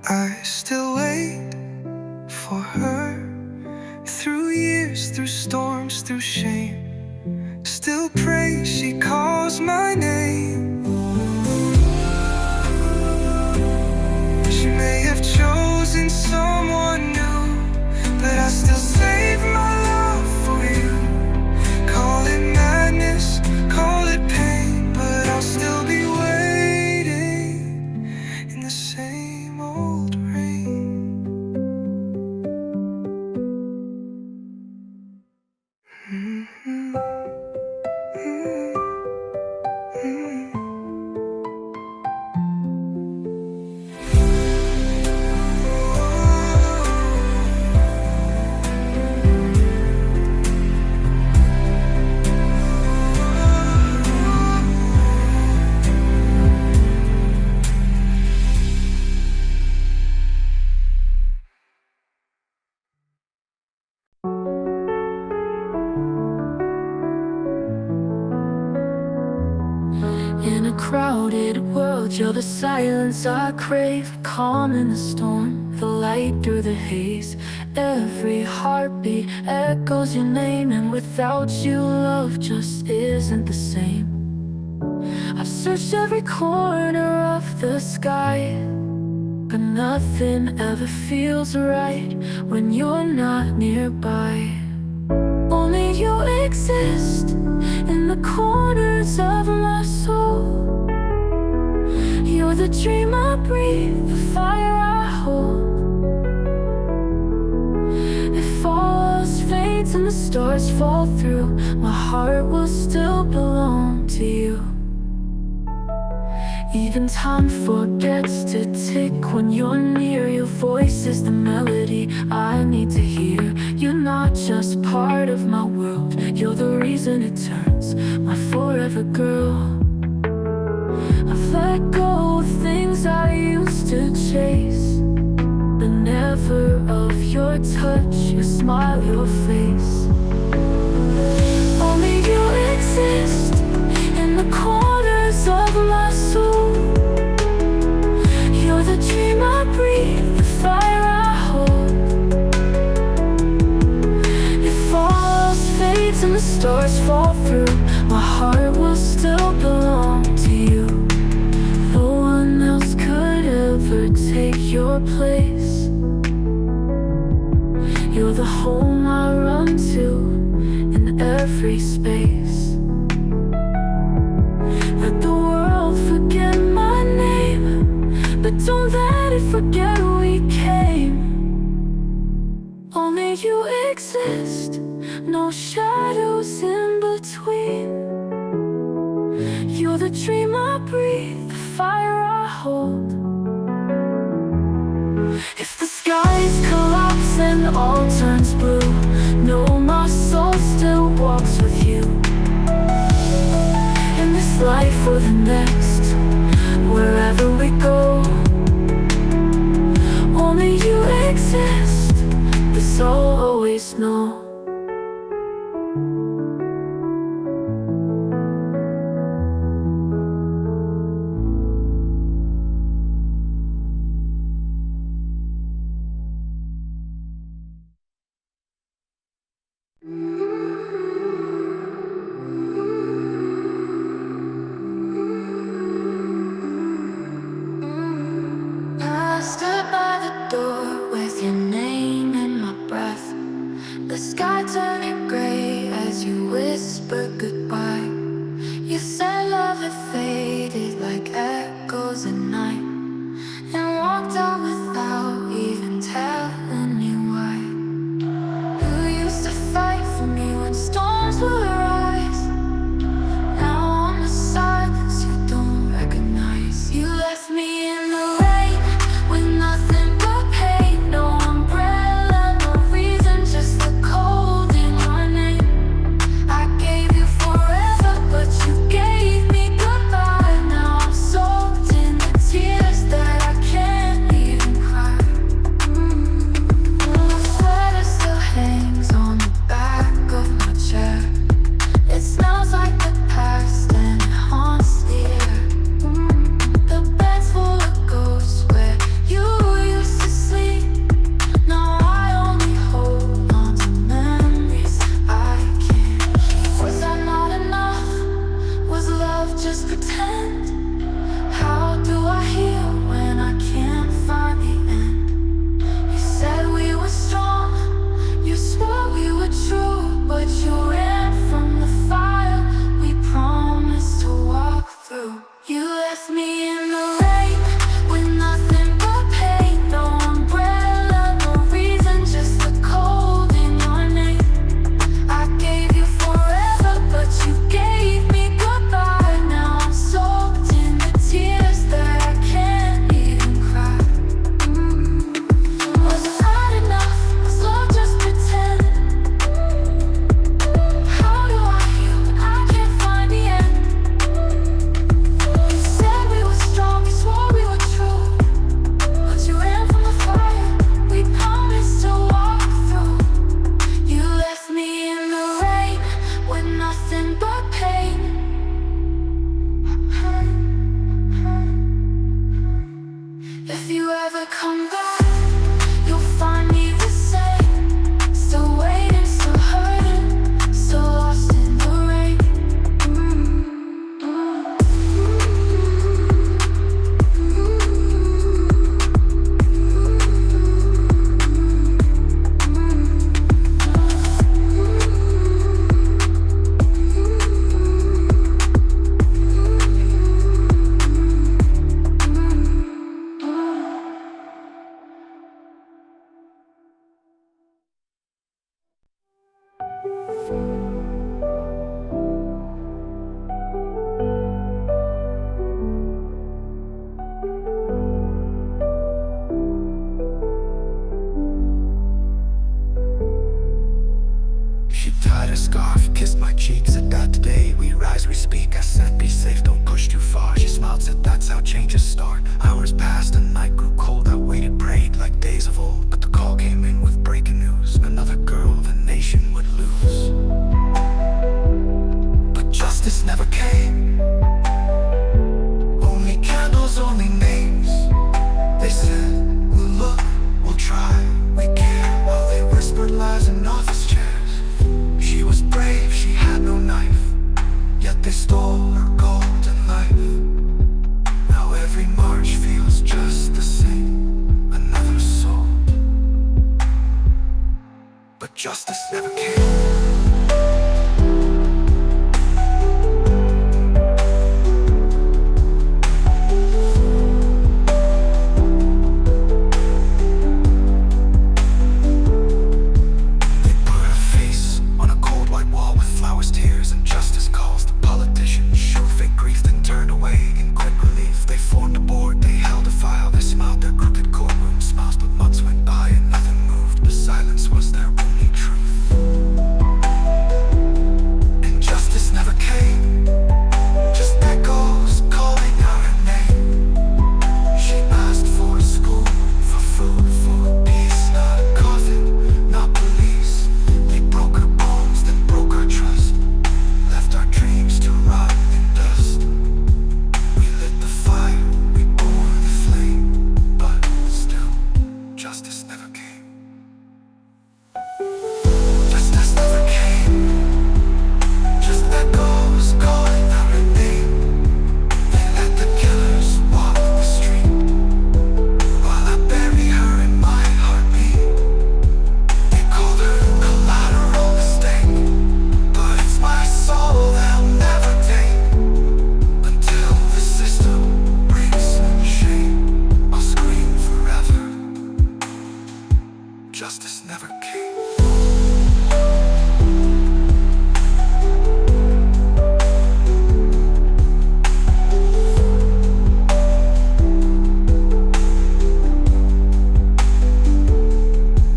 I still wait for her, through years, through storms, through shame. Still pray she calls my name. She may have chosen someone new, but I still save my love for you. Call it madness, call it pain, but I'll still be waiting in the same old rain. In a crowded world, you're the silence I crave. Calm in the storm, the light through the haze. Every heartbeat echoes your name, and without you, love just isn't the same. I've searched every corner of the sky, but nothing ever feels right when you're not nearby. Only you exist in the corners of my soul. You're the dream I breathe, the fire I hold. If all else fades and the stars fall through, my heart will still belong to you. Even time forgets to tick when you're near. Your voice is the melody I need to hear. You're not just part of my world, you're the reason it turns, my forever girl. I've let go of things I used to chase, but never of your touch, your smile, your face. Only you exist in the corners of my soul. You're the dream I breathe, the fire I hold. If all else fades and the stars fall through, my heart will still belong to you. No one else could ever take your place. You're the home I run to in every space. Let the world forget my name, but don't let it forget we came. Only you exist, no shadows in between. You're the dream I breathe, the fire I hold. If the skies collapse and all turns blue, know my soul still walks with you. In this life or the next, wherever we go, only you exist, this I'll always know. I stood by the door with your name in my breath. The sky a scarf, kissed my cheek, said that today we rise, we speak. I said be safe, don't push too far. She smiled, said that's how changes start. Hours passed and night grew cold. I waited, prayed like days of old, but the call came in with breaking news. Another girl the nation would lose. But justice never came. Only candles, only names. They said, we'll look, we'll try, we care, while they whispered lies in office chairs. She was brave, she had no knife, yet they stole her golden life. Now every march feels just the same, another soul. But justice never came. Justice never came.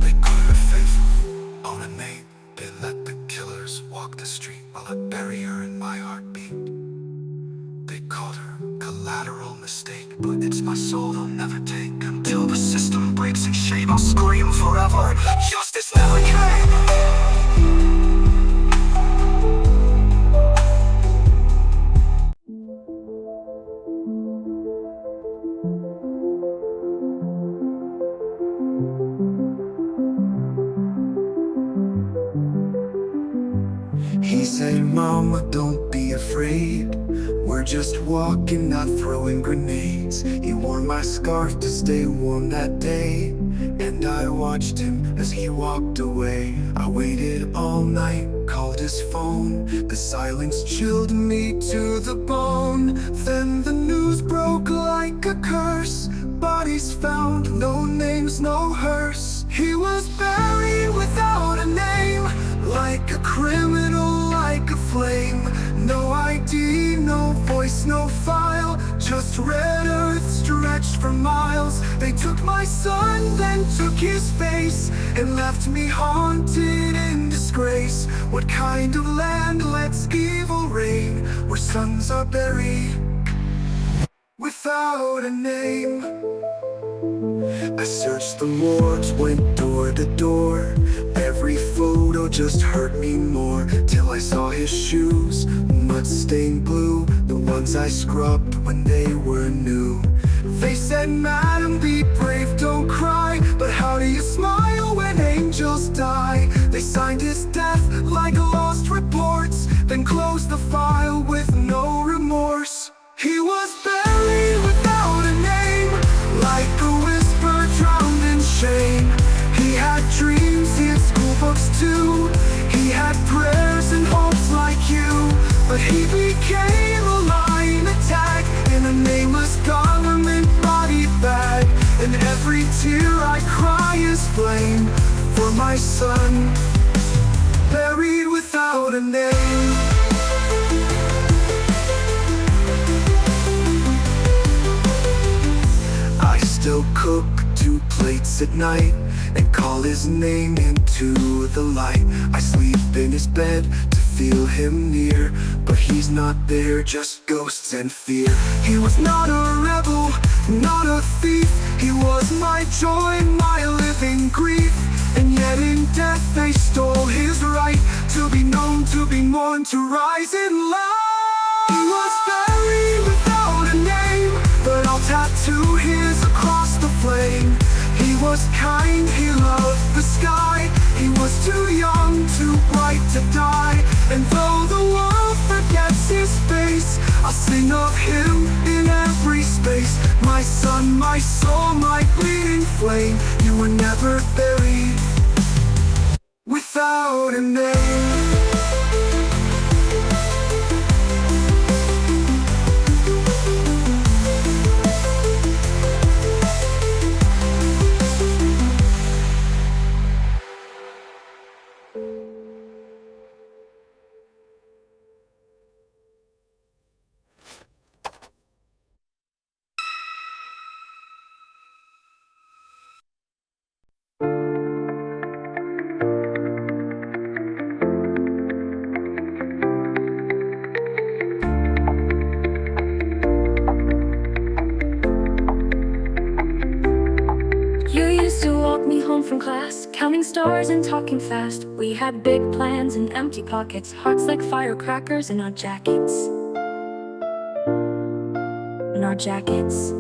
They put her face on a name. They let the killers walk the street while I bury her in my heartbeat. They called her collateral mistake, but it's my soul they'll never take. Until the system breaks in shame, I'll scream forever. Justice never came. He said, Mama, don't be afraid. We're just walking, not throwing grenades. He wore my scarf to stay warm that day, and I watched him as he walked away. I waited all night, called his phone. The silence chilled me to the bone. Then the news broke like a curse. Bodies found, no names, no hearse. He was buried without a name, like a criminal, like a flame. No ID, no voice, no file, just red earth stretched for miles. They took my son, then took his face, and left me haunted in disgrace. What kind of land lets evil reign, where sons are buried without a name? I searched the morgues, went door to door. Every photo just hurt me more, till I saw his shoes, mud-stained blue, the ones I scrubbed when they were new. They said, Madam, be brave, don't cry. But how do you smile when angels die? They signed his death like lost reports, then closed the file with no remorse. He was buried without a name, like a whisper drowned in shame. He had dreams, he had school books too. He had prayers and hopes like you, but he became a lying attack in a nameless government body bag. And every tear I cry is blame for my son, buried without a name. I still cook to 2 plates at night and call his name into the light. I sleep in his bed to feel him near, but he's not there, just ghosts and fear. He was not a rebel, not a thief. He was my joy, my living grief. And yet in death they stole his right to be known, to be mourned, to rise in life. He was buried without a name, but I'll tattoo his across the flame. He was kind, he loved the sky. He was too young, too bright to die. And though the world forgets his face, I'll sing of him in every space. My son, my soul, my bleeding flame, you were never buried without a name. You used to walk me home from class, counting stars and talking fast. We had big plans and empty pockets, hearts like firecrackers in our jackets. In our jackets.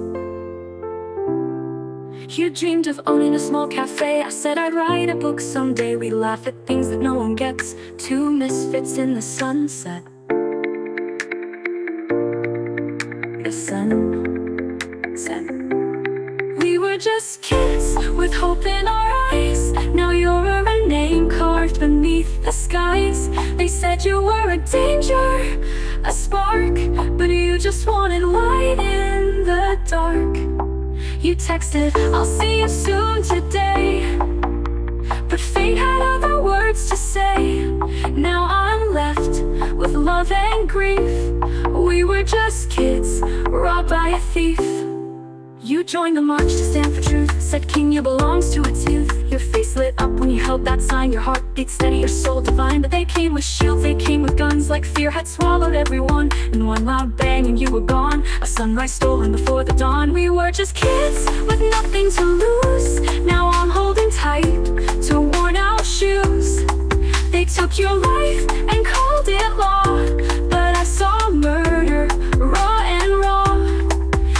You dreamed of owning a small cafe. I said I'd write a book someday. We laugh at things that no one gets. 2 misfits in the sunset. The sunset. We were just kids with hope in our eyes. Now you're a name carved beneath the skies. They said you were a danger, a spark, but you just wanted light in the dark. You texted, I'll see you soon today, but fate had other words to say. Now I'm left with love and grief. We were just kids, robbed by a thief. You joined the march to stand for truth, said Kenya belongs to its youth. Your face lit up when you held that sign, your heart beat steady, your soul divine. But they came with shields, they came with guns, like fear had swallowed everyone. In one loud bang and you were gone, a sunrise stolen before the dawn. We were just kids with nothing to lose. Now I'm holding tight to worn out shoes. They took your life and called it law, but I saw murder, raw and raw.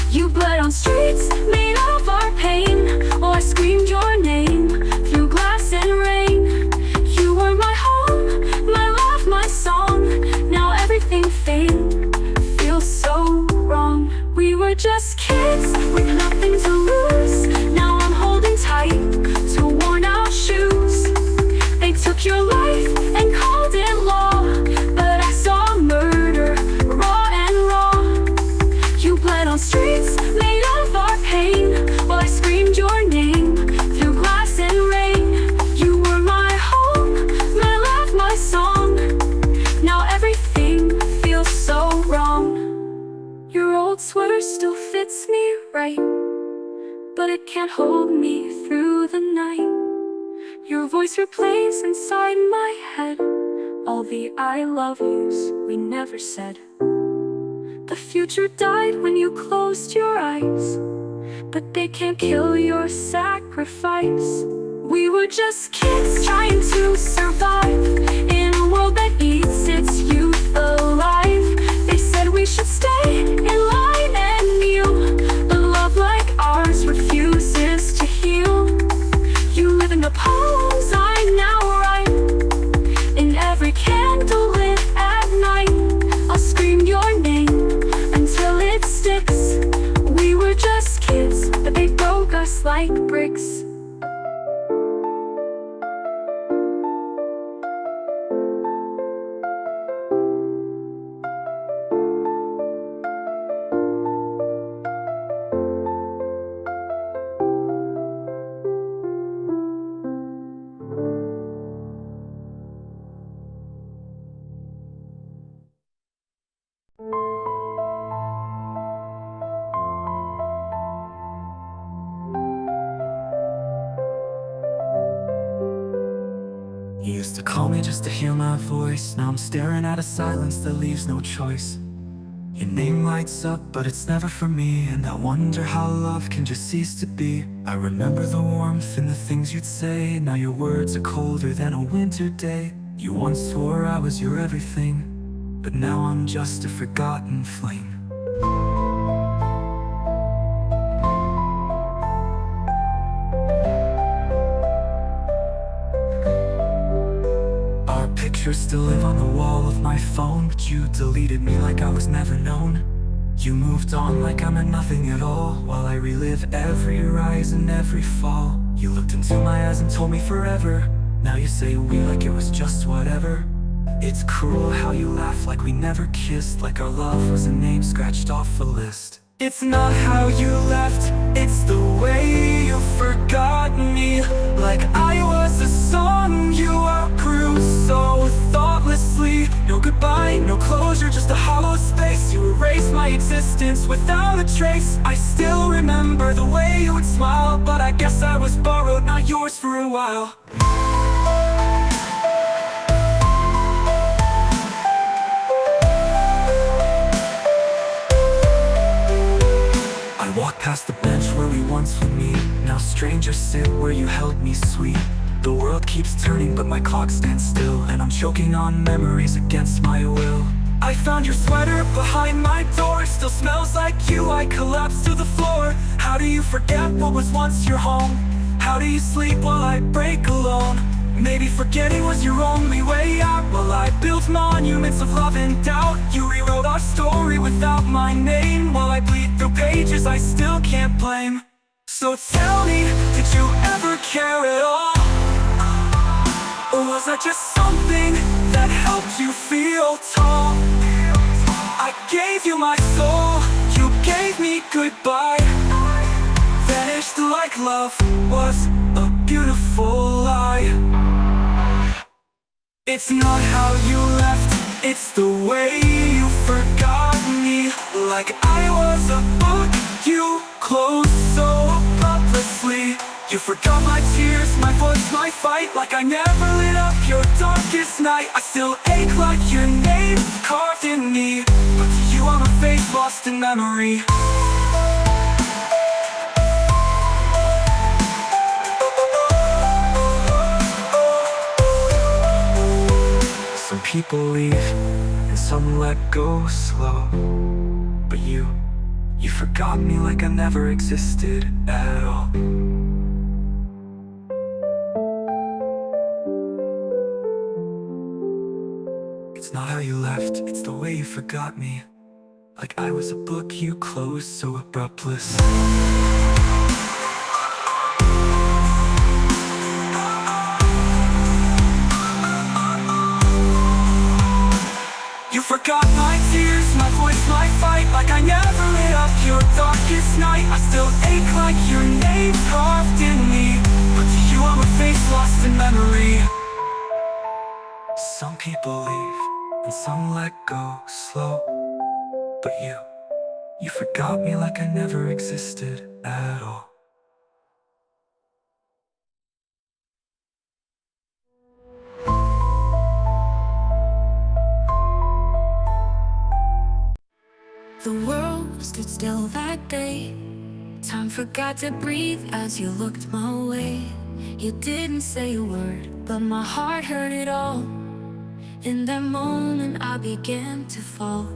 You bled on streets made of our pain, while I screamed your name through glass and rain. You were my home, my love, my song. Now everything failed, feels so wrong. We were just kids with nothing to lose. Now I'm holding tight to worn out shoes. They took your life and called it law, but I saw murder, raw and raw. You bled on streets made of our pain, while I screamed your name through glass and rain. You were my home, my love, my song. Now everything feels so wrong. Your old sweater still fits me right, but it can't hold me through the night. Your voice replays inside my head all the I love yous we never said. The future died when you closed your eyes, but they can't kill your sacrifice. We were just kids trying to survive in a world that eats its youth alive. They said we should stay in line and kneel, but love like ours refuses to heal. You live in the poems I now write, in every candle lit at night. I'll scream your name until it sticks. We were just kids, but they broke us like bricks. You used to call me just to hear my voice. Now I'm staring at a silence that leaves no choice. Your name lights up, but it's never for me. And I wonder how love can just cease to be. I remember the warmth and the things you'd say. Now your words are colder than a winter day. You once swore I was your everything, but now I'm just a forgotten flame. Our pictures still live on the wall of my phone, but you deleted me like I was never known. You moved on like I'm a nothing at all, while I relive every rise and every fall. You looked into my eyes and told me forever. Now you say we like it was just whatever. It's cruel how you laugh like we never kissed, like our love was a name scratched off a list. It's not how you left, it's the way you forgot me. Like I was a song you outgrew so thoughtlessly. No goodbye, no closure, just a hollow space. You erased my existence without a trace. I still remember the way you would smile, but I guess I was borrowed, not yours for a while. I walk past the bench where we once would meet. Now strangers sit where you held me sweet. The world keeps turning but my clock stands still, and I'm choking on memories against my will. I found your sweater behind my door, still smells like you. I collapsed to the floor. How do you forget what was once your home? How do you sleep while I break alone? Maybe forgetting was your only way out, while I built monuments of love and doubt. You rewrote our story without my name, while I bleed through pages I still can't blame. So tell me, did you ever care at all? Or was I just something that helped you feel tall? I gave you my soul, you gave me goodbye. Vanished like love was a beautiful lie. It's not how you left, it's the way you forgot me. Like I was a book you closed so thoughtlessly. You forgot my tears, my voice, my fight. Like I never lit up your darkest night. I still ache like your name carved in me, but to you I'm a face lost in memory. Some people leave, and some let go slow. But you forgot me like I never existed at all. It's not how you left, it's the way you forgot me. Like I was a book you closed so abruptly. You forgot my tears, my voice, my fight. Like I never lit up your darkest night. I still ache like your name carved in me, but to you I'm a face lost in memory. Some people leave, and some let go slow. But you forgot me like I never existed at all. The world stood still that day. Time forgot to breathe as you looked my way. You didn't say a word, but my heart heard it all. In that moment I began to fall.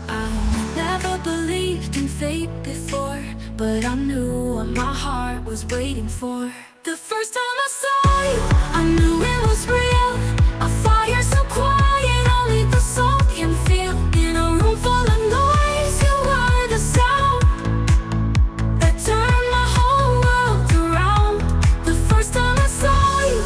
I never believed in fate before, but I knew what my heart was waiting for. The first time I saw you, I knew it was real. A fire so quiet, only the soul can feel. In a room full of noise, you were the sound that turned my whole world around. The first time I saw you,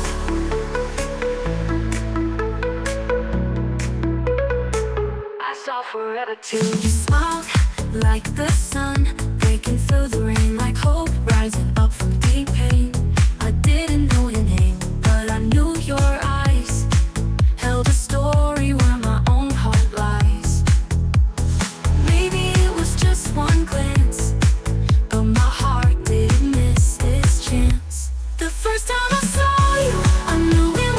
I saw forever too. You smiled like the sun, breaking through the rain, like hope rising up from deep pain. I didn't know your name, but I knew your eyes held a story where my own heart lies. Maybe it was just one glance, but my heart didn't miss its chance. The first time I saw you, I knew it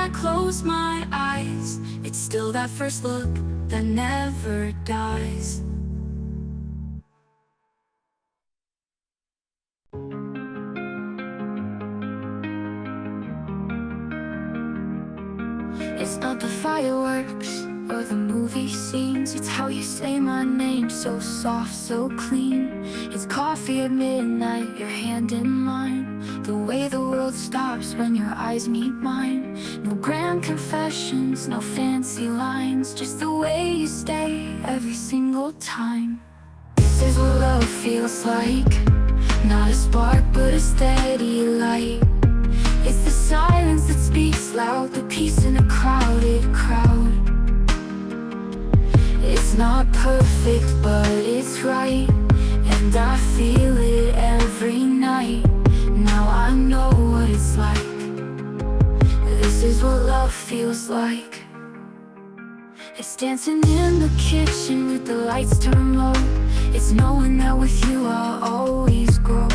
I close my eyes, it's still that first look that never dies. It's not the fireworks or the movie scenes, it's how you say my name, so soft, so clean. It's coffee at midnight, your hand in mine, the way the world stops when your eyes meet mine. No grand confessions, no fancy lines, just the way you stay every single time. This is what love feels like, not a spark but a steady light. It's the silence that speaks loud, the peace in a crowded crowd. It's not perfect, but it's right, and I feel it every night. Now I know what it's like. This is what love feels like. It's dancing in the kitchen with the lights turned low. It's knowing that with you I'll always grow.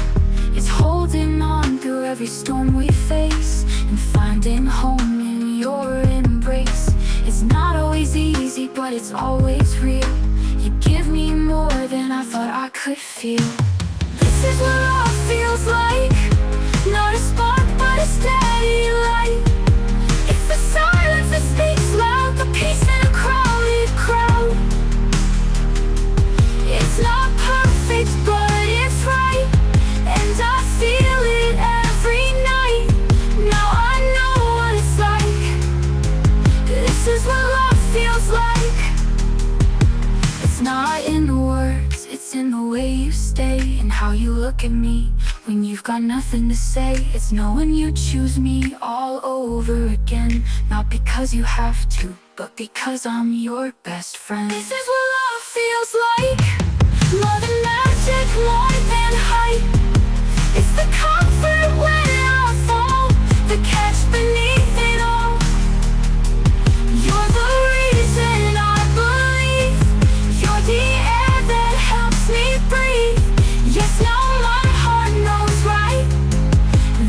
It's holding on through every storm we face, and finding home in your embrace. It's not always easy, but it's always real. You give me more than I thought I could feel. This is what love feels like, not a spark, but a steady light. It's the silence that speaks loud, the peace in a crowded crowd. It's not perfect, but it's right, and I feel it every night. Now I know what it's like. This is what love feels like. It's not in the words, it's in the way you stay, and how you look at me when you've got nothing to say. It's knowing you choose me all over again, not because you have to, but because I'm your best friend. This is what love feels like, more than magic, more than hype. It's the comfort when I fall, the catch beneath it all. You're the reason I believe, you're the air that helps me breathe. Yes, now my heart knows right.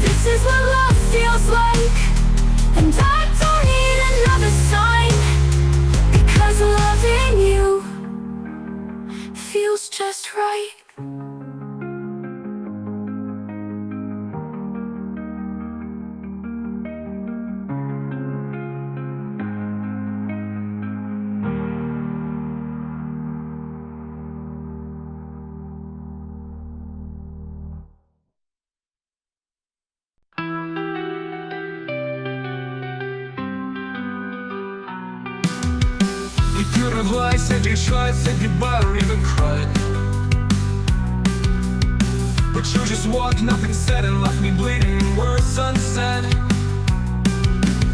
This is what love feels like, and I don't need another sign, because loving you feels just right. You could have lied, said you tried, said goodbye, or even cried. But you just walked, nothing said, and left me bleeding, words unsaid.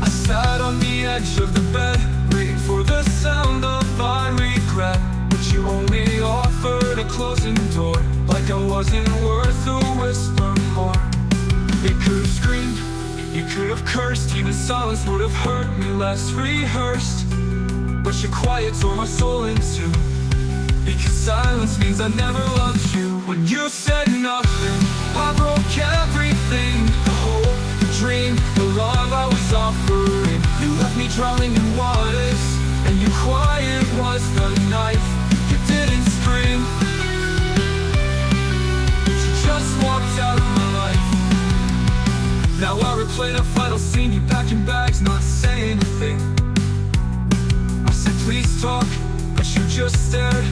I sat on the edge of the bed, waiting for the sound of fine regret. But you only offered a closing door, like I wasn't worth a whisper more. You could have screamed, you could have cursed, even silence would have hurt me less rehearsed. But your quiet tore my soul in two, because silence means I never loved you. When you said nothing, I broke everything, the hope, the dream, the love I was offering. You left me drowning in waters, and your quiet was the knife. You didn't scream, you just walked out of my life. Now I replay the final scene, you packing bags, not saying a thing. Please talk, but you just stared,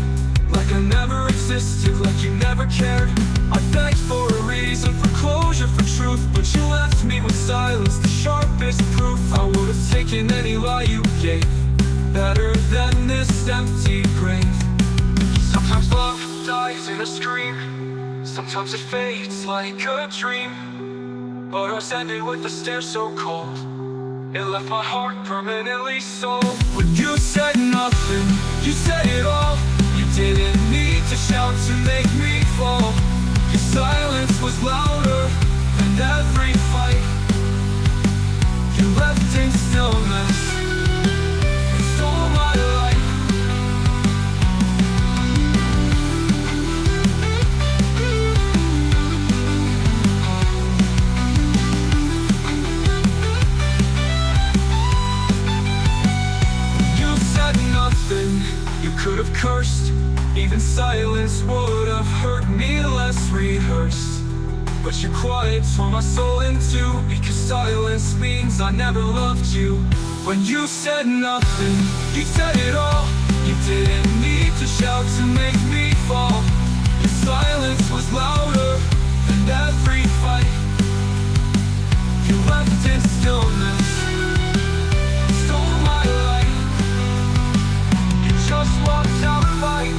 like I never existed, like you never cared. I begged for a reason, for closure, for truth, but you left me with silence, the sharpest proof. I would have taken any lie you gave, better than this empty grave. Sometimes love dies in a scream, sometimes it fades like a dream. But ours ended with a stare so cold, it left my heart permanently sold. When you said nothing, you said it all. You didn't need to shout to make me fall. Your silence was louder than every fight. You left in stillness and stole my life. could have cursed, even silence would have hurt me less rehearsed. But your quiet tore my soul in two, because silence means I never loved you. When you said nothing, you said it all. You didn't need to shout to make me fall. Your silence was louder than every fight. You left in stillness, stole my light. You just walked out of light.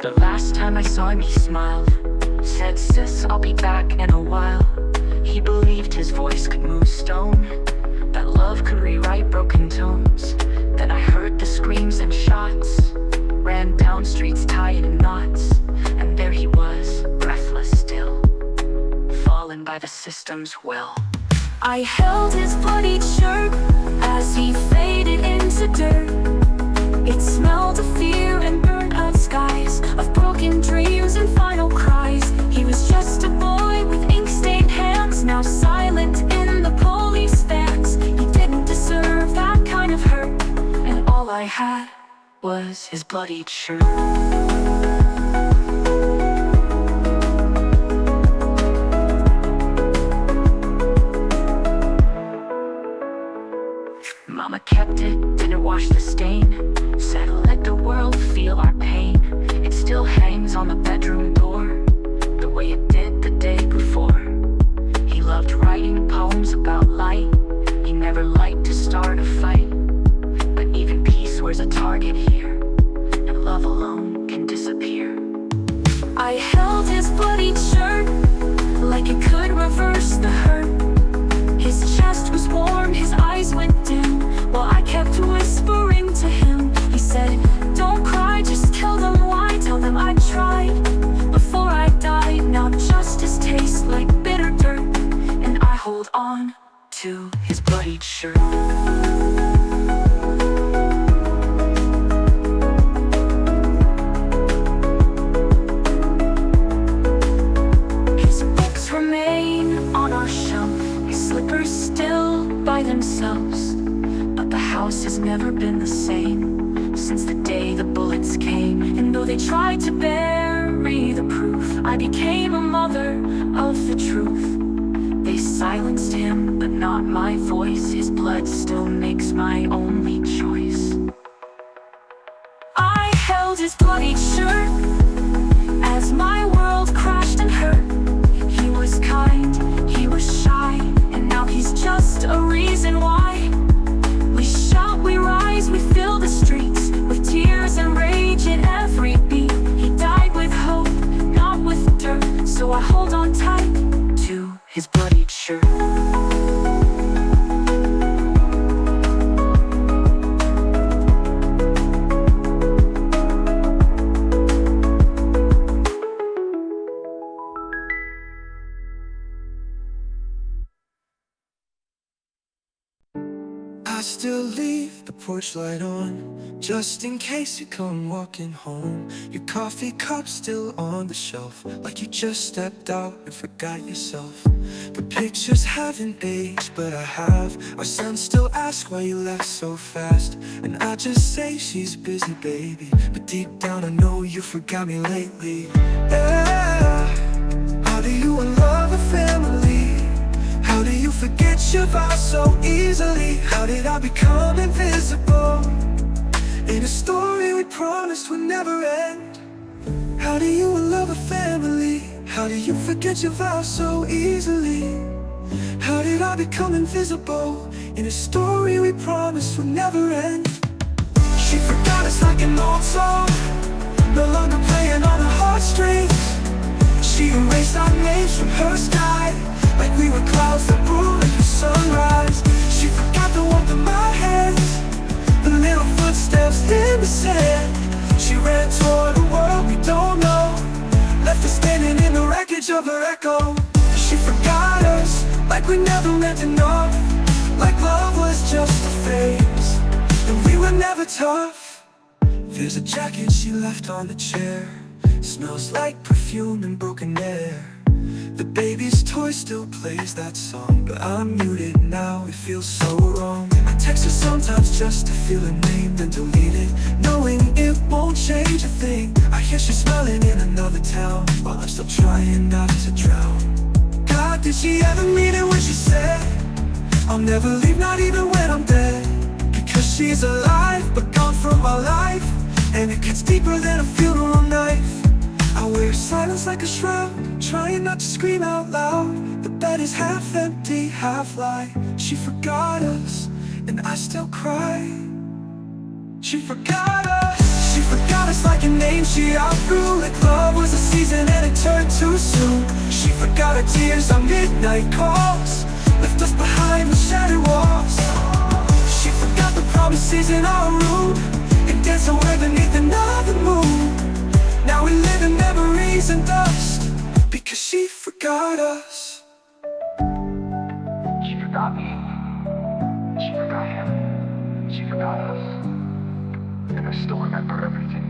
The last time I saw him, he smiled, said, "Sis, I'll be back in a while." He believed his voice could move stone, that love could rewrite broken tones. Then I heard the screams and shots, ran down streets tied in knots, and there he was, breathless still, fallen by the system's will. I held his bloodied shirt as he faded into dirt. It smelled of fear and burnt out skies, of broken dreams and final cries. He was just a boy with ink-stained hands, now silent in the police vans. He didn't deserve that kind of hurt, and all I had was his bloodied shirt. Mama kept it, didn't wash the stain, said let the world feel our pain. It still hangs on the bedroom door, the way it did the day before. He loved writing poems about light, he never liked to start a fight. But even peace wears a target here, and love alone can disappear. I held his bloodied shirt, like it could reverse the hurt. His chest was warm, his eyes went dim, while I kept whispering to him. He said, "Don't cry, just tell them why. Tell them I tried before I died. Now justice tastes like bitter dirt, and I hold on to his bloodied shirt." His books remain on our shelf, his slippers still by themselves. But the house has never been the same since the day the bullets came. And though they tried to bury the proof, I became a mother of the truth. They silenced him, but not my voice. His blood still makes my only choice. I held his bloodied shirt as my world crashed and hurt. He was kind, he was shy, and now he's just a reason why. We shout, we rise, we fill the streets with tears and rage in every beat. He died with hope, not with dirt, so I hold on tight to his bloodied shirt. I still leave the porch light on, just in case you come walking home. Your coffee cup still on the shelf, like you just stepped out and forgot yourself. The pictures haven't aged, but I have. Our son still asks why you left so fast, and I just say she's busy, baby. But deep down I know you forgot me lately. Yeah, how do you unlove a family? How do you forget your vows so easily? How did I become invisible in a story we promised would never end? How do you love a family? How do you forget your vows so easily? How did I become invisible in a story we promised would never end? She forgot us like an old song, no longer playing on her heartstrings. She erased our names from her sky, like we were clouds that blew like the sunrise. She forgot the warmth of my hands, the little footsteps in the sand. She ran toward a world we don't know, left us standing in the wreckage of her echo. She forgot us like we never meant enough. like love was just a phase, and we were never tough. There's a jacket she left on the chair, smells like perfume and broken air. The baby's toy still plays that song, but I'm muted now, it feels so wrong. I text her sometimes just to feel her name, then delete it, knowing it won't change a thing. I hear she's smiling in another town, while I'm still trying not to drown. God, did she ever mean it when she said, I'll never leave, not even when I'm dead? Because she's alive, but gone from my life, and it gets deeper than a funeral knife. I wear silence like a shroud, trying not to scream out loud. The bed is half empty, half lie. She forgot us, and I still cry. She forgot us. She forgot us like a name she outgrew, like love was a season and it turned too soon. She forgot our tears on midnight calls, left us behind with shattered walls. She forgot the promises in our room, and danced away beneath another moon. Now we live in memories and dust, because she forgot us. She forgot me. She forgot him. She forgot us. And I still remember everything.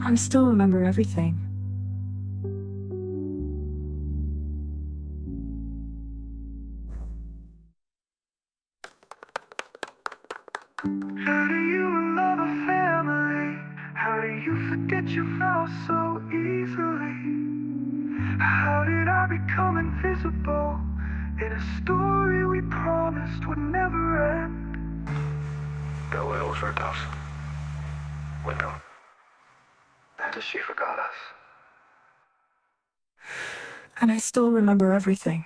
I still remember everything. How do you love a family? How do you forget you fell so easily? How did I become invisible in a story we promised would never end? The whales hurt us. Window. And she forgot us. And I still remember everything.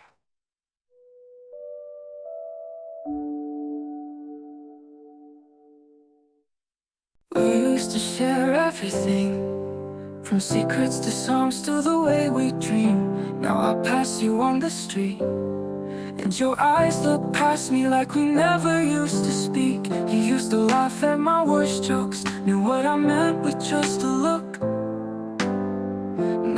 We used to share everything, from secrets to songs to the way we dream. Now I pass you on the street, and your eyes look past me like we never used to speak. You used to laugh at my worst jokes, knew what I meant with just a look.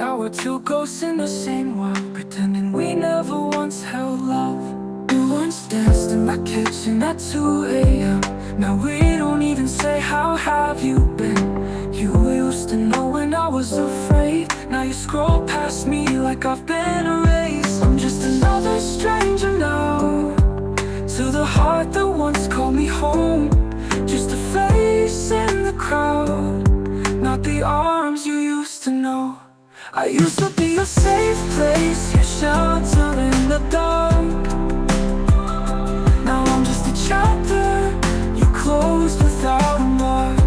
Now we're two ghosts in the same world, pretending we never once held love. We once danced in my kitchen at 2 a.m. Now we don't even say how have you been. You used to know when I was afraid. Now you scroll past me like I've been erased. I'm just another stranger now, to the heart that once called me home. Just a face in the crowd, not the arms you used to know. I used to be a safe place, your shelter in the dark. Now I'm just a chapter you closed without a mark.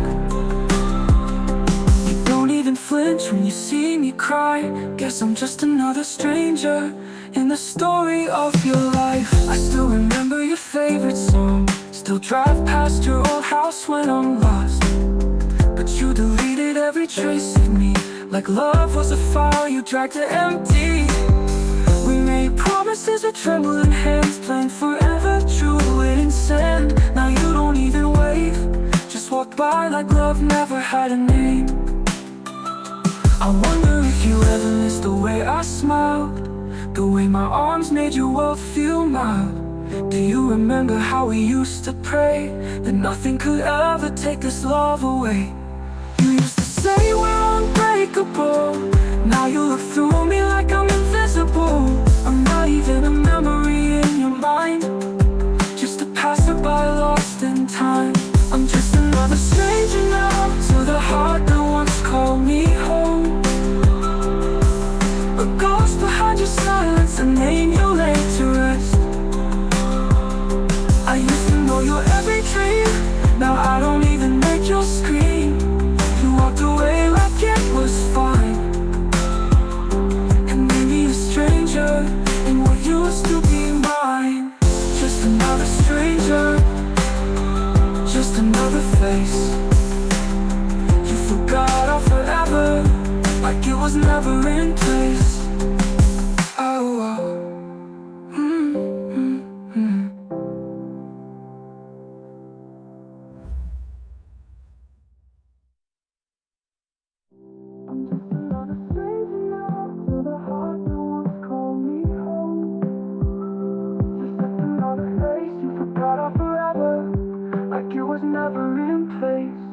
You don't even flinch when you see me cry. Guess I'm just another stranger in the story of your life. I still remember your favorite song, still drive past your old house when I'm lost. But you deleted every trace of me, like love was a fire you dragged to empty. We made promises with trembling hands, playing forever true to it in sand. Now you don't even wave, just walk by like love never had a name. I wonder if you ever missed the way I smiled, the way my arms made your world feel mild. Do you remember how we used to pray that nothing could ever take this love away? You used to say we're unbreakable, now you look through me like I'm invisible. I'm not even a memory in your mind, just a passerby lost in time. I'm just another stranger now, to the heart that once called me home. A ghost behind your silence, a name you laid to rest. I used to know your every dream, now I don't even make your scream. You walked away like it was fine, and made me a stranger in what used to be mine. Just another stranger. like it was never in place.